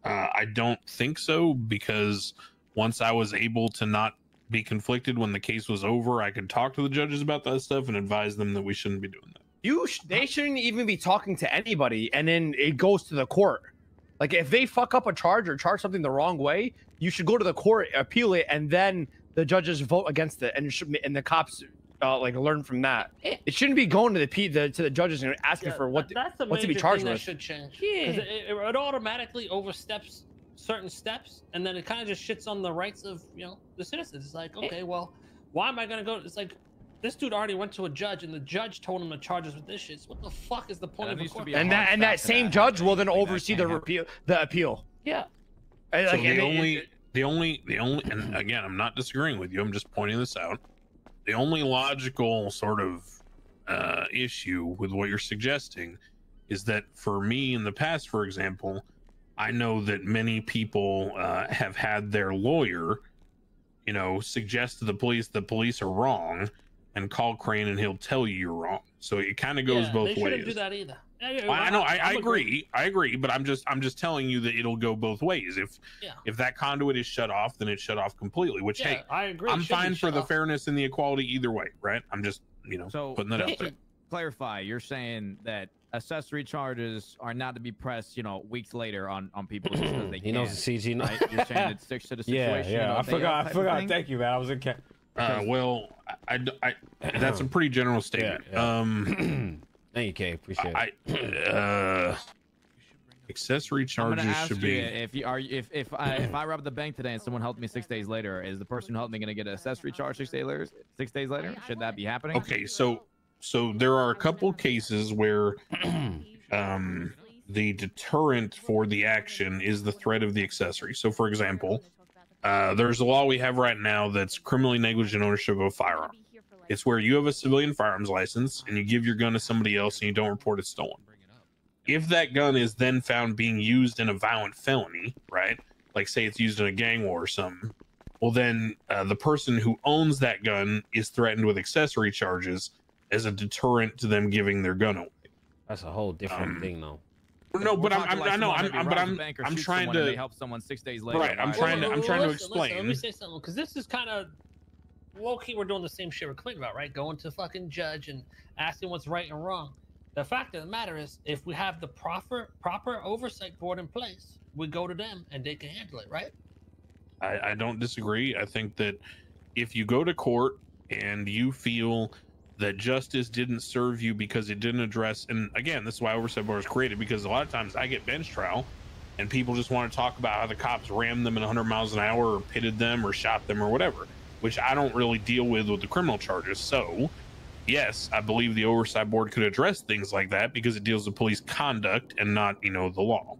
I don't think so, because once I was able to not be conflicted when the case was over, I could talk to the judges about that stuff and advise them that we shouldn't be doing that. They shouldn't even be talking to anybody, and then it goes to the court. Like if they fuck up a charge or charge something the wrong way, you should go to the court, appeal it, and then the judges vote against it, and the cops like learn from that. It shouldn't be going to the judges and asking for That's the what to be major charged thing that with. should change. Yeah. Because it automatically oversteps certain steps, and then it kind of just shits on the rights of the citizens. It's like, okay, well, why am I gonna go? It's like this dude already went to a judge, and the judge told him to charge us with this shit. So what the fuck is the point of a court? And that same judge will then oversee the appeal. Yeah. So the only, and again, I'm not disagreeing with you. I'm just pointing this out. The only logical sort of issue with what you're suggesting is that for me in the past, for example, I know that many people have had their lawyer, suggest to the police are wrong, and call Craine and he'll tell you you're wrong. So it kind of goes both they ways. Shouldn't do that either. I know. I agree. But I'm just telling you that it'll go both ways. If that conduit is shut off, then it's shut off completely. Which hey, I agree. I'm fine for the fairness and the equality either way, right? I'm just putting that out there. Clarify. You're saying that accessory charges are not to be pressed, weeks later on people just because they he knows the CG. Right? You're saying it sticks to the situation. Yeah. I forgot. Thank you, man. I was in. Well, I that's a pretty general statement. Yeah. Thank you, Kay. Appreciate it. Accessory charges should be. If I robbed the bank today and someone helped me 6 days later, is the person who helped me going to get an accessory charge 6 days later? Should that be happening? Okay, so there are a couple cases where the deterrent for the action is the threat of the accessory. So, for example, there's a law we have right now that's criminally negligent ownership of a firearm. It's where you have a civilian firearms license and you give your gun to somebody else and you don't report it stolen. If that gun is then found being used in a violent felony, right? Like say it's used in a gang war or something, well then the person who owns that gun is threatened with accessory charges as a deterrent to them giving their gun away. That's a whole different thing, though. No, but I'm trying to help someone 6 days later. Right, I'm trying to explain. Let me say something, because this is kind of low-key. We're doing the same shit we're complaining about, right? Going to fucking judge and asking what's right and wrong. The fact of the matter is, if we have the proper oversight board in place, we go to them and they can handle it, right? I don't disagree. I think that if you go to court and you feel that justice didn't serve you because it didn't address, and again, this is why oversight board is created, because a lot of times I get bench trial and people just want to talk about how the cops rammed them at 100 miles an hour or pitted them or shot them or whatever, which I don't really deal with the criminal charges. So yes, I believe the oversight board could address things like that because it deals with police conduct and not, the law.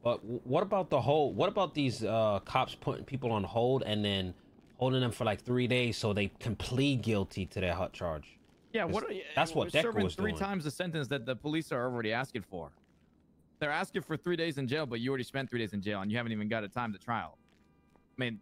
But what about these cops putting people on hold and then holding them for like 3 days so they can plead guilty to their hot charge? Yeah, that's what Decker serving was doing. 3 times the sentence that the police are already asking for. They're asking for 3 days in jail, but you already spent 3 days in jail and you haven't even got a time to trial.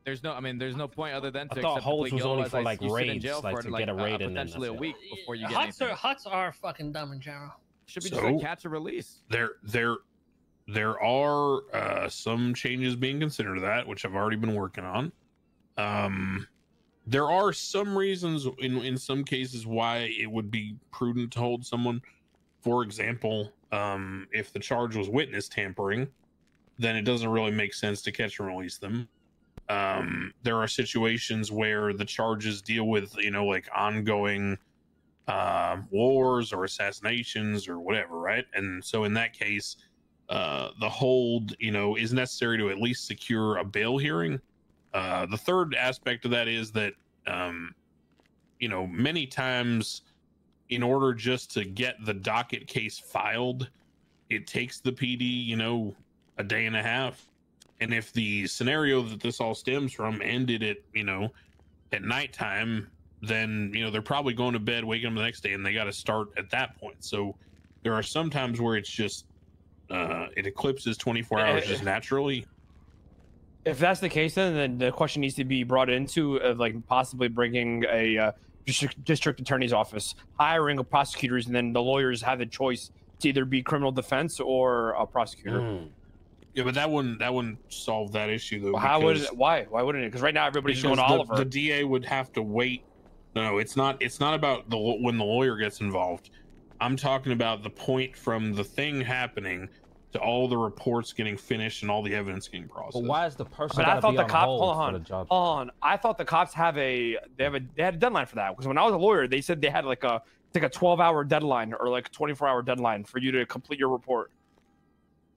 There's no point other than to accept holds was only for like raids, like to get a raid and then potentially a week before you get Huts are fucking dumb in general. Should be just like catch or release. There are some changes being considered to that, which I've already been working on. There are some reasons in some cases why it would be prudent to hold someone. For example, if the charge was witness tampering, then it doesn't really make sense to catch and release them. There are situations where the charges deal with, like ongoing wars or assassinations or whatever, right? And so in that case, the hold, is necessary to at least secure a bail hearing. The third aspect of that is that, many times in order just to get the docket case filed, it takes the PD, a day and a half. And if the scenario that this all stems from ended at, at nighttime, then, they're probably going to bed, waking up the next day, and they got to start at that point. So there are some times where it's just, it eclipses 24 hours just naturally. If that's the case, then the question needs to be brought into possibly bringing a district attorney's office, hiring a prosecutors, and then the lawyers have the choice to either be criminal defense or a prosecutor. Yeah, but that wouldn't solve that issue though. Well, why wouldn't it? Because right now everybody's going to Oliver. The DA would have to wait. No, it's not about when the lawyer gets involved. I'm talking about the point from the thing happening to all the reports getting finished and all the evidence getting processed. But why is the person? But I thought the cops. Hold on. I thought the cops had a deadline for that, because when I was a lawyer, they said they had like a 12-hour deadline or like a 24-hour deadline for you to complete your report.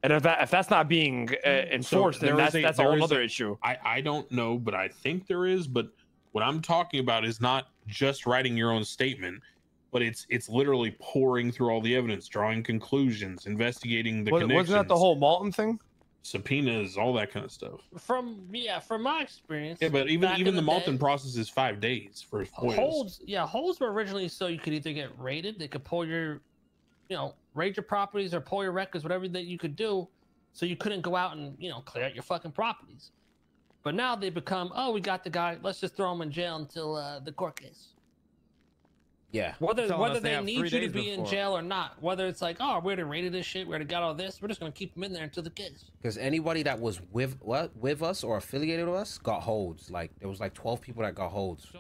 And if that's not being enforced, then that's a whole other issue. I don't know, but I think there is. But what I'm talking about is not just writing your own statement, but it's literally pouring through all the evidence, drawing conclusions, investigating the connections. Wasn't that the whole Malton thing? Subpoenas, all that kind of stuff. From my experience. Yeah, but even the Malton process is 5 days for holds. Yeah, holds were originally so you could either get raided, they could pull your, raid your properties or pull your records, whatever that you could do, so you couldn't go out and clear out your fucking properties. But now they become, oh, we got the guy, let's just throw him in jail until the court case. Yeah. Whether they need you to be in jail or not, whether it's like, oh, we already raided this shit, we already got all this, we're just gonna keep him in there until the case. Because anybody that was with us or affiliated with us got holds. Like there was like 12 people that got holds. So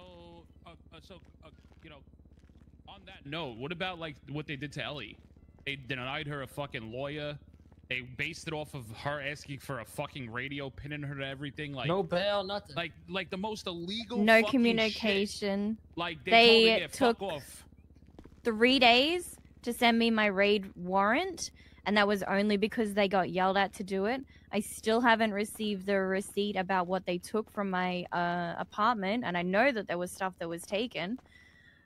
on that note, what about like what they did to Ellie? They denied her a fucking lawyer. They based it off of her asking for a fucking radio, pinning her to everything. Like no bail, nothing. Like the most illegal. No communication. Shit. Like they took fuck off. 3 days to send me my raid warrant, and that was only because they got yelled at to do it. I still haven't received the receipt about what they took from my apartment, and I know that there was stuff that was taken.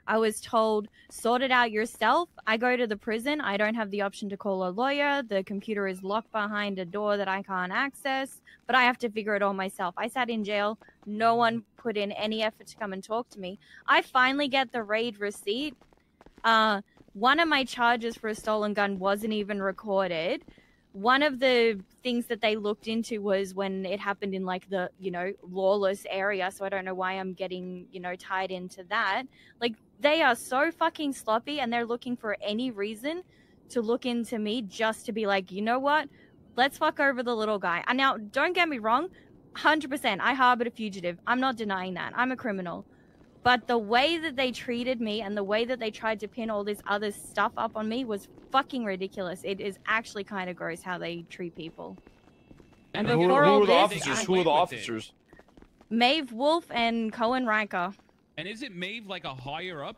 I was told, sort it out yourself. I go to the prison. I don't have the option to call a lawyer. The computer is locked behind a door that I can't access, but I have to figure it all myself. I sat in jail. No one put in any effort to come and talk to me. I finally get the raid receipt. One of my charges for a stolen gun wasn't even recorded. One of the things that they looked into was when it happened in like the, lawless area. So I don't know why I'm getting, tied into that. Like, they are so fucking sloppy, and they're looking for any reason to look into me just to be like, you know what? Let's fuck over the little guy. And now, don't get me wrong. 100%, I harbored a fugitive. I'm not denying that. I'm a criminal. But the way that they treated me and the way that they tried to pin all this other stuff up on me was fucking ridiculous. It is actually kind of gross how they treat people. And who before are all the this, officers? Who are the officers? Maeve Wolf and Cohen Riker. And isn't Maeve like a higher up?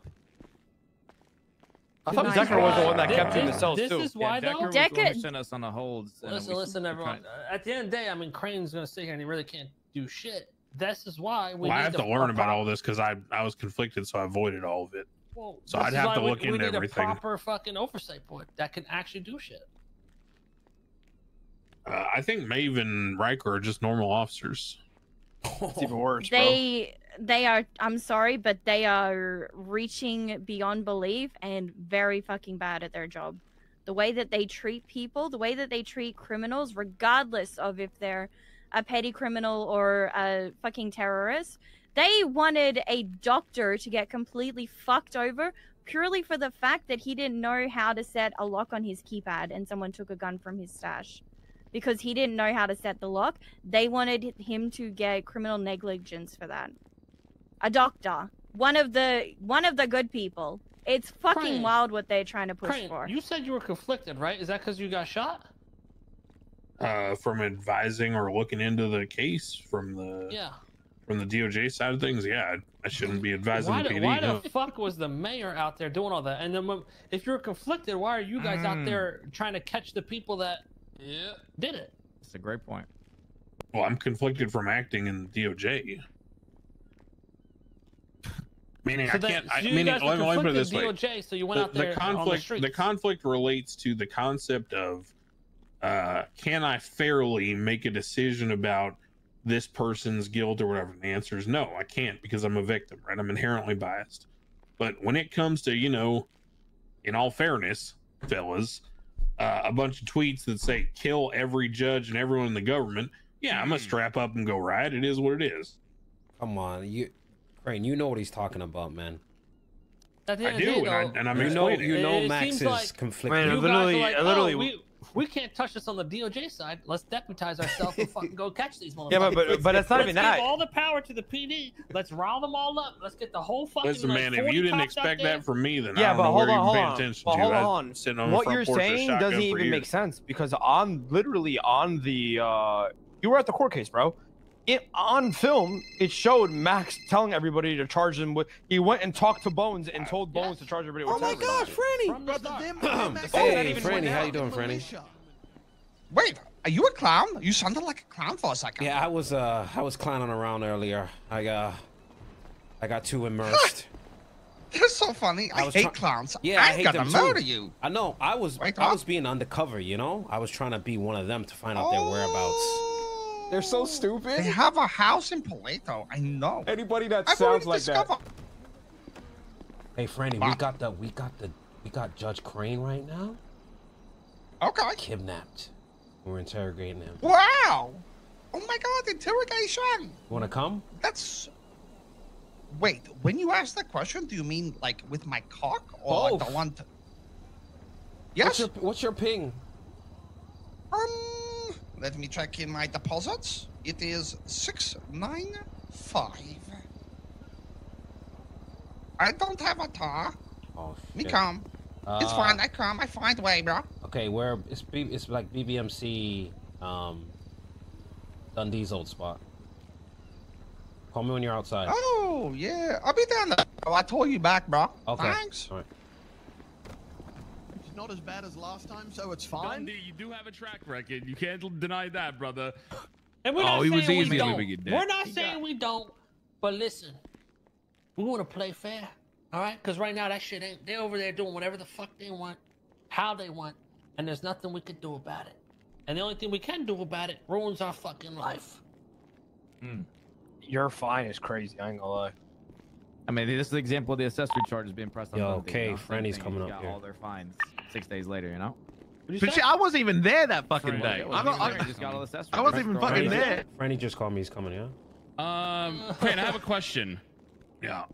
I thought Decker was the one that kept you in the cells too. This is why though. Decker sent us on the holds. Listen, everyone. At the end of the day, I mean, Craine's gonna sit here and he really can't do shit. This is why we. I have to learn about all this because I was conflicted, so I avoided all of it. Well, so I'd have to look into everything. We need a proper fucking oversight board that can actually do shit. I think Maeve and Riker are just normal officers. It's even worse, They are, I'm sorry, but they are reaching beyond belief and very fucking bad at their job. The way that they treat people, the way that they treat criminals, regardless of if they're a petty criminal or a fucking terrorist. They wanted a doctor to get completely fucked over purely for the fact that he didn't know how to set a lock on his keypad and someone took a gun from his stash. Because he didn't know how to set the lock, they wanted him to get criminal negligence for that. A doctor, one of the good people. It's fucking Craine. wild what they're trying to push Craine, for. you said you were conflicted, right? Is that because you got shot? From advising or looking into the case from the DOJ side of things, yeah, I shouldn't be advising the PD. Why the fuck was the mayor out there doing all that? And then if you're conflicted, why are you guys out there trying to catch the people that did it? That's a great point. Well, I'm conflicted from acting in DOJ. Meaning, So I can't. so you Meaning, guys were let me put it this way: DOJ, so you went out there on the streets. The conflict relates to the concept of, can I fairly make a decision about this person's guilt or whatever? And the answer is no, I can't, because I'm a victim, right? I'm inherently biased. But when it comes to, in all fairness, fellas, a bunch of tweets that say kill every judge and everyone in the government, yeah, I'm gonna strap up and go riot. It is what it is. Come on, Craine, you know what he's talking about, man. At the end I of the do, day, and though, I'm you know it Max seems is like conflicted. you literally- guys are like, literally- we can't touch this on the DOJ side. Let's deputize ourselves and fucking go catch these motherfuckers. Yeah, but it's not even that. Let's give all the power to the PD. Let's rile them all up. Let's get the whole fucking. Listen, man, if you didn't expect that from me, then I Yeah, don't but know hold where on, you're hold paying on. attention But to. hold I've on. sitting on the What front you're porch with a saying shotgun doesn't for even make years. sense because literally on the you were at the court case, bro. On film, it showed Max telling everybody to charge them with. He went and talked to Bones and told Bones to charge everybody with. Oh my terrorism. gosh, Franny! Hey, Franny, how you doing, Franny? Wait, are you a clown? You sounded like a clown for a second. Yeah, I was clowning around earlier. I got too immersed. You're so funny. I hate clowns. Yeah, I hate gonna them murder too. you. I know. I was being undercover, you know? I was trying to be one of them to find out their whereabouts. They're so stupid. They have a house in Paleto. I know. Anybody that I've sounds already like that. discovered- Hey, Franny, we got Judge Craine right now. Okay. Kidnapped. We're interrogating him. Wow. Oh my God, interrogation. You wanna come? That's. Wait, when you ask that question, do you mean like with my cock or like the one? Yes. What's your ping? Let me check in my deposits. It is 695. I don't have a tar. Oh Me shit. come. It's fine. I come. I find way, bro. Okay, where it's like BBMC, Dundee's old spot. Call me when you're outside. Oh yeah, I'll be down there. Oh, I told you back, bro. Okay. Thanks. All right. It's not as bad as last time, so it's fine. Dundee, you do have a track record. You can't deny that, brother. And we're not he was saying easy we to don't. get dead. We're not saying we don't. But listen, we want to play fair, all right? Because right now that shit ain't. They're over there doing whatever the fuck they want, how they want, and there's nothing we could do about it. And the only thing we can do about it ruins our fucking life. Your fine is crazy. I ain't gonna lie. I mean, this is an example of the accessory charges being pressed on. Yo, Dundee, okay, you know? Same Franny's thing, coming he's up got here. all their fines 6 days later, you know? But shit, I wasn't even there that fucking day. I just got all the accessories. I wasn't even fucking there. Franny just called me. He's coming, yeah? Craine, I have a question. Yeah.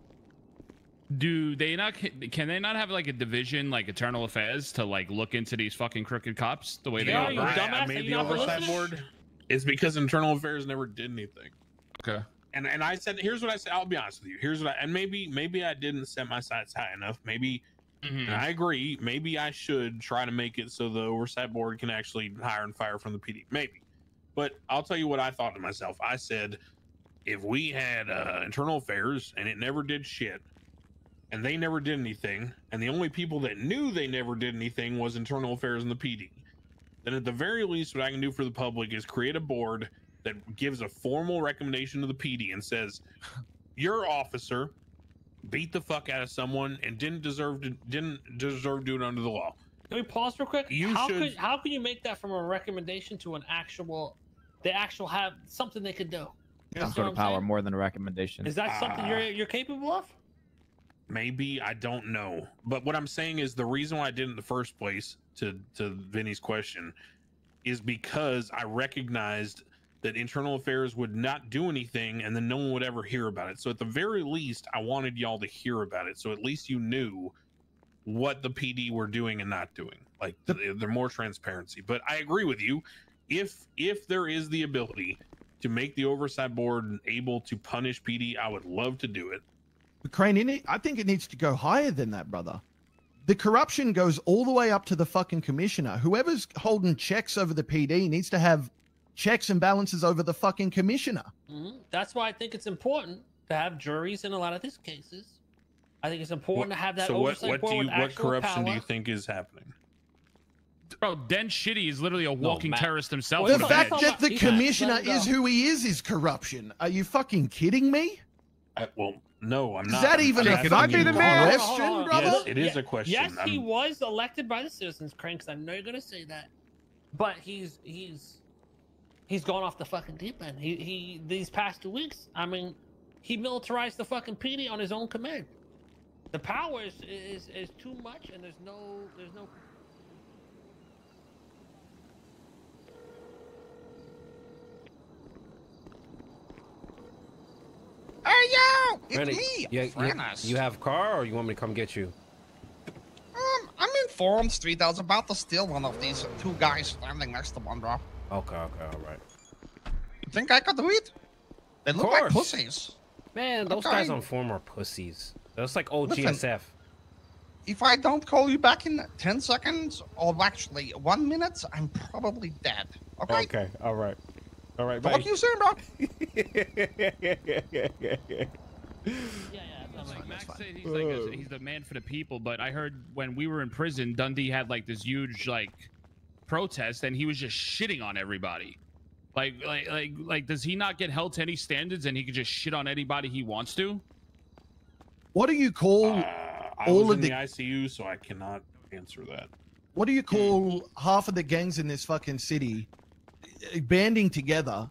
Do they not? Can they not have like a division, like Internal Affairs, to like look into these fucking crooked cops the way they are? I made the oversight board. It's because Internal Affairs never did anything. Okay. And I said, here's what I said. I'll be honest with you. Here's what and maybe I didn't set my sights high enough. Maybe, and I agree. Maybe I should try to make it so the oversight board can actually hire and fire from the PD. Maybe, but I'll tell you what I thought to myself. I said, if we had Internal Affairs and it never did shit, and they never did anything, and the only people that knew they never did anything was Internal Affairs and the PD, then at the very least, what I can do for the public is create a board that gives a formal recommendation to the PD and says, your officer beat the fuck out of someone and didn't deserve to do it under the law. Can we pause real quick? You should. How can you make that from a recommendation to an actual? They actual have something they could do. Some sort of power more than a recommendation. Is that something you're capable of? Maybe, I don't know. But what I'm saying is the reason why I did it in the first place, to Vinny's question, is because I recognized that Internal Affairs would not do anything and then no one would ever hear about it. So at the very least, I wanted y'all to hear about it. So at least you knew what the PD were doing and not doing. Like, they're more transparency. But I agree with you. If there is the ability to make the oversight board able to punish PD, I would love to do it. But Craine, I think it needs to go higher than that, brother. The corruption goes all the way up to the fucking commissioner. Whoever's holding checks over the PD needs to have checks and balances over the fucking commissioner. That's why I think it's important to have juries in a lot of these cases. I think it's important to have that oversight board with what actual corruption power. do you think is happening? Bro, Den Shitty is literally a walking terrorist himself. The fact that the commissioner is who he is corruption. Are you fucking kidding me? Well, no, I'm not. Is that even a fucking question, brother? Yes, it is a question. Yes, he was elected by the citizens, Craine, because I know you're gonna say that. But he's gone off the fucking deep end. He these past 2 weeks, I mean, he militarized the fucking PD on his own command. The power is too much, and there's no. Hey yo, it's Randy, me, you have a car, or you want me to come get you? I'm in Forum Street. I was about to steal one of these two guys standing next to one, bro. Okay, all right. You think I could do it? They look like pussies. Man, those guys on Forum are pussies. That's like old Listen, GSF. If I don't call you back in 10 seconds, or actually 1 minute, I'm probably dead. Okay? Okay, all right. All right, Talk to you soon, bro. Max said he's the man for the people, but I heard when we were in prison, Dundee had like this huge like protest and he was just shitting on everybody. Like, does he not get held to any standards and he could just shit on anybody he wants to? What do you call I all was of in the? the ICU, so I cannot answer that. What do you call half of the gangs in this fucking city banding together,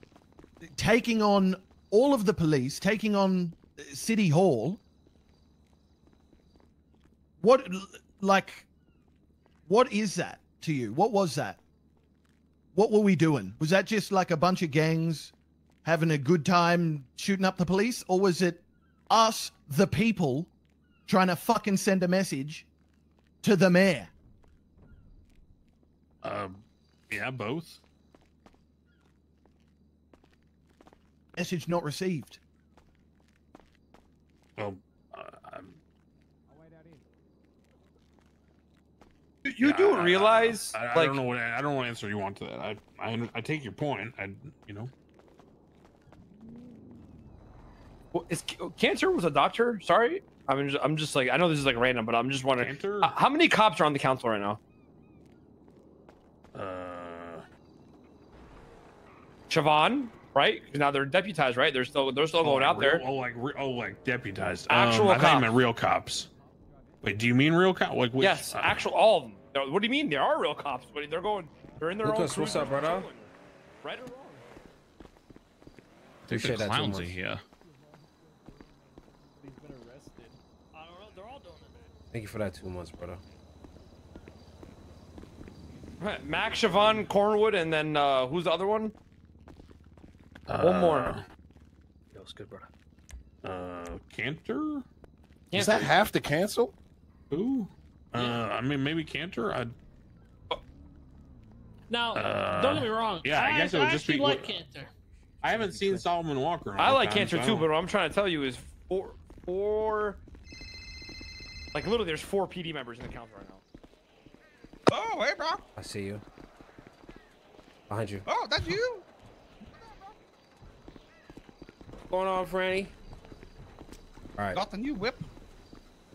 taking on all of the police, taking on City Hall? What is that to you? What was that? What were we doing? Was that just like a bunch of gangs having a good time shooting up the police? Or was it us, the people, trying to fucking send a message to the mayor? Yeah, both. Message not received. Well, You do realize, I like, don't know what I don't want to answer you want to that. I take your point. Well, Cantor was a doctor. Sorry, I'm just like, I know this is like random, but I'm just wondering how many cops are on the council right now. Siobhan, right? Because now they're deputized, right? They're still going out there. Like deputized. Actual I thought you cops. meant real cops. Wait, do you mean real cops? Like which, Yes, actual all of them. What do you mean? There are real cops, but they're in their Lucas, own. what's up, brother? Right or wrong? Appreciate that too Clowns much. are here. Thank you for that 2 months, brother. Right, Max, Siobhan, Cornwood, and then who's the other one? One more. That was good, brother. Cantor? Is that half the cancel? Who? I mean, maybe Cantor. Now, don't get me wrong. Yeah, I guess it would just be. like Cantor. I haven't seen Solomon Walker. In a I long like time, Cantor so I too, don't- but what I'm trying to tell you is four. Like literally, there's 4 PD members in the council right now. Oh, hey, bro. I see you. Behind you. Oh, that's you. What's going on, Franny? All right. Got the new whip.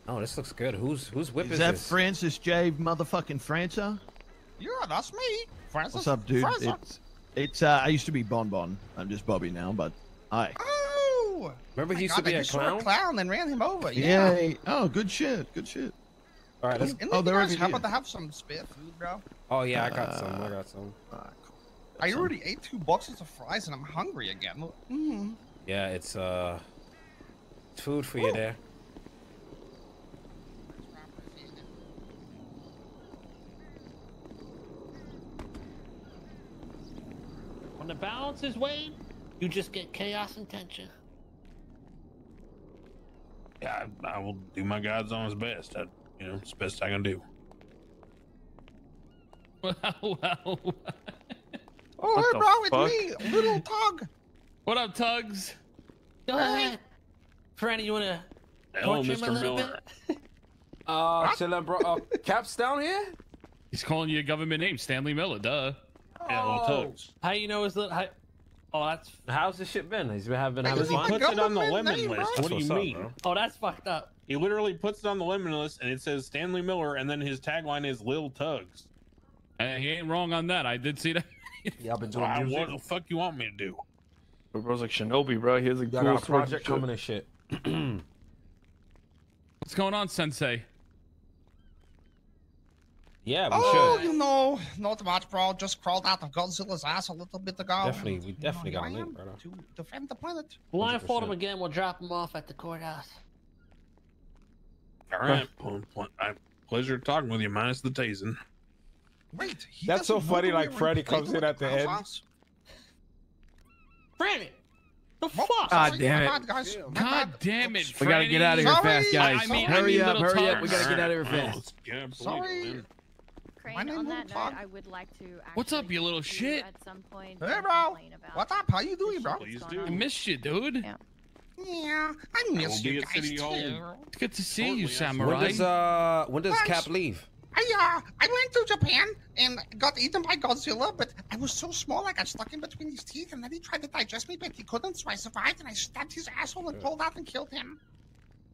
Oh, this looks good. Whose whip Is that this? Francis J. motherfucking Franca? Yeah, that's me. Francis. What's up, dude? Francis. It's I used to be Bon Bon. I'm just Bobby now, but hi. Oh. Remember he used God, to be they a just saw clown? a clown and ran him over. Yeah. Yeah. Oh, good shit. Good shit. All right. Let's. Oh, they're over How here. about to have some spare food, bro? Oh yeah, I got some. I got some. I already ate 2 boxes of fries and I'm hungry again. Mm. Yeah, it's food for you there. When the balance is weighed, you just get chaos and tension. Yeah, I will do my God's honest best. It's the best I can do. Well. Oh, What hey, the bro, fuck? it's me, Little Tug. What up, Tugs? Go ahead. Franny, you wanna Hello, torture him a Mr. little Miller. bit? Chillin', bro. Cap's down here? He's calling you a government name, Stanley Miller. Duh. Yeah, little Tugs. How you know his little? Oh, that's. How's this shit been? He's been having Because he fun. puts it on the lemon name, list. bro. What do you What's up, mean? bro? Oh, that's fucked up. He literally puts it on the lemon list, and it says Stanley Miller, and then his tagline is Lil Tugs. He ain't wrong on that. I did see that. Yeah, I've been doing Wow, music. what the fuck you want me to do? Bro's like Shinobi, bro. He has a I cool got a sword project shit. coming and shit. What's going on, Sensei? Yeah, we Oh, should. you know, not much, bro. Just crawled out of Godzilla's ass a little bit ago. Definitely, we definitely got a I link, am brother. to defend the planet. Blindfold him again. We'll drop him off at the courthouse. All right. Pleasure talking with you, minus the tasing. Wait, he That's so doesn't know funny, that like we were Freddy playing comes with in at the end. house? Franny, the fuck? God damn it. My bad, guys. My God bad. damn it, We gotta get out of here Sorry. fast, guys. I mean, hurry up, little hurry up. Tugs. We gotta get out of here Well, fast. let's get up, Sorry. man. Craine, name on is that note, Fog. I would like to What's up, actually you little see shit? At some point, Hey, and bro. complain about What's up? How you doing, the bro? shit Please that's do. going I on. missed you, dude. Yeah. Yeah, I miss will be you at guys City Hall. too. It's good to see you, Shortly, When Samurai. does Thanks. Cap leave? I went to Japan and got eaten by Godzilla, but I was so small I got stuck in between his teeth, and then he tried to digest me, but he couldn't, so I survived, and I stabbed his asshole and pulled out and killed him.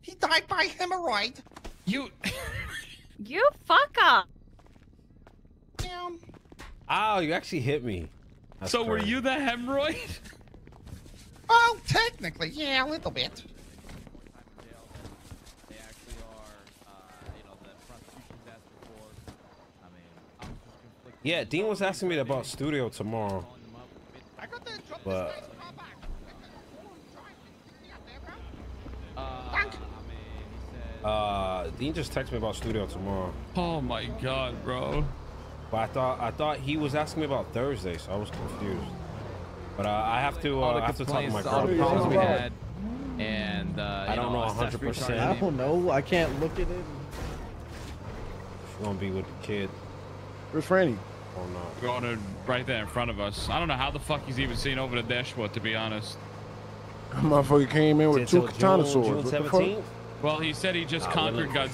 He died by hemorrhoid. You. You fucker! Yeah. Ow, you actually hit me. That's so were crazy. you the hemorrhoid? Well, technically, yeah, a little bit. Yeah, Dean was asking me about studio tomorrow. But Dean just texted me about studio tomorrow. Oh my god, bro. But I thought he was asking me about Thursday, so I was confused. But I have to talk to my girl. We had, and I don't know 100%. I don't know. I can't look at it. She's gonna be with the kid. Where's Franny? Or not. Going right there in front of us. I don't know how the fuck he's even seen over the dashboard, to be honest. Motherfucker came in with two katana swords. June 17th? Well, he said he just conquered Godzilla.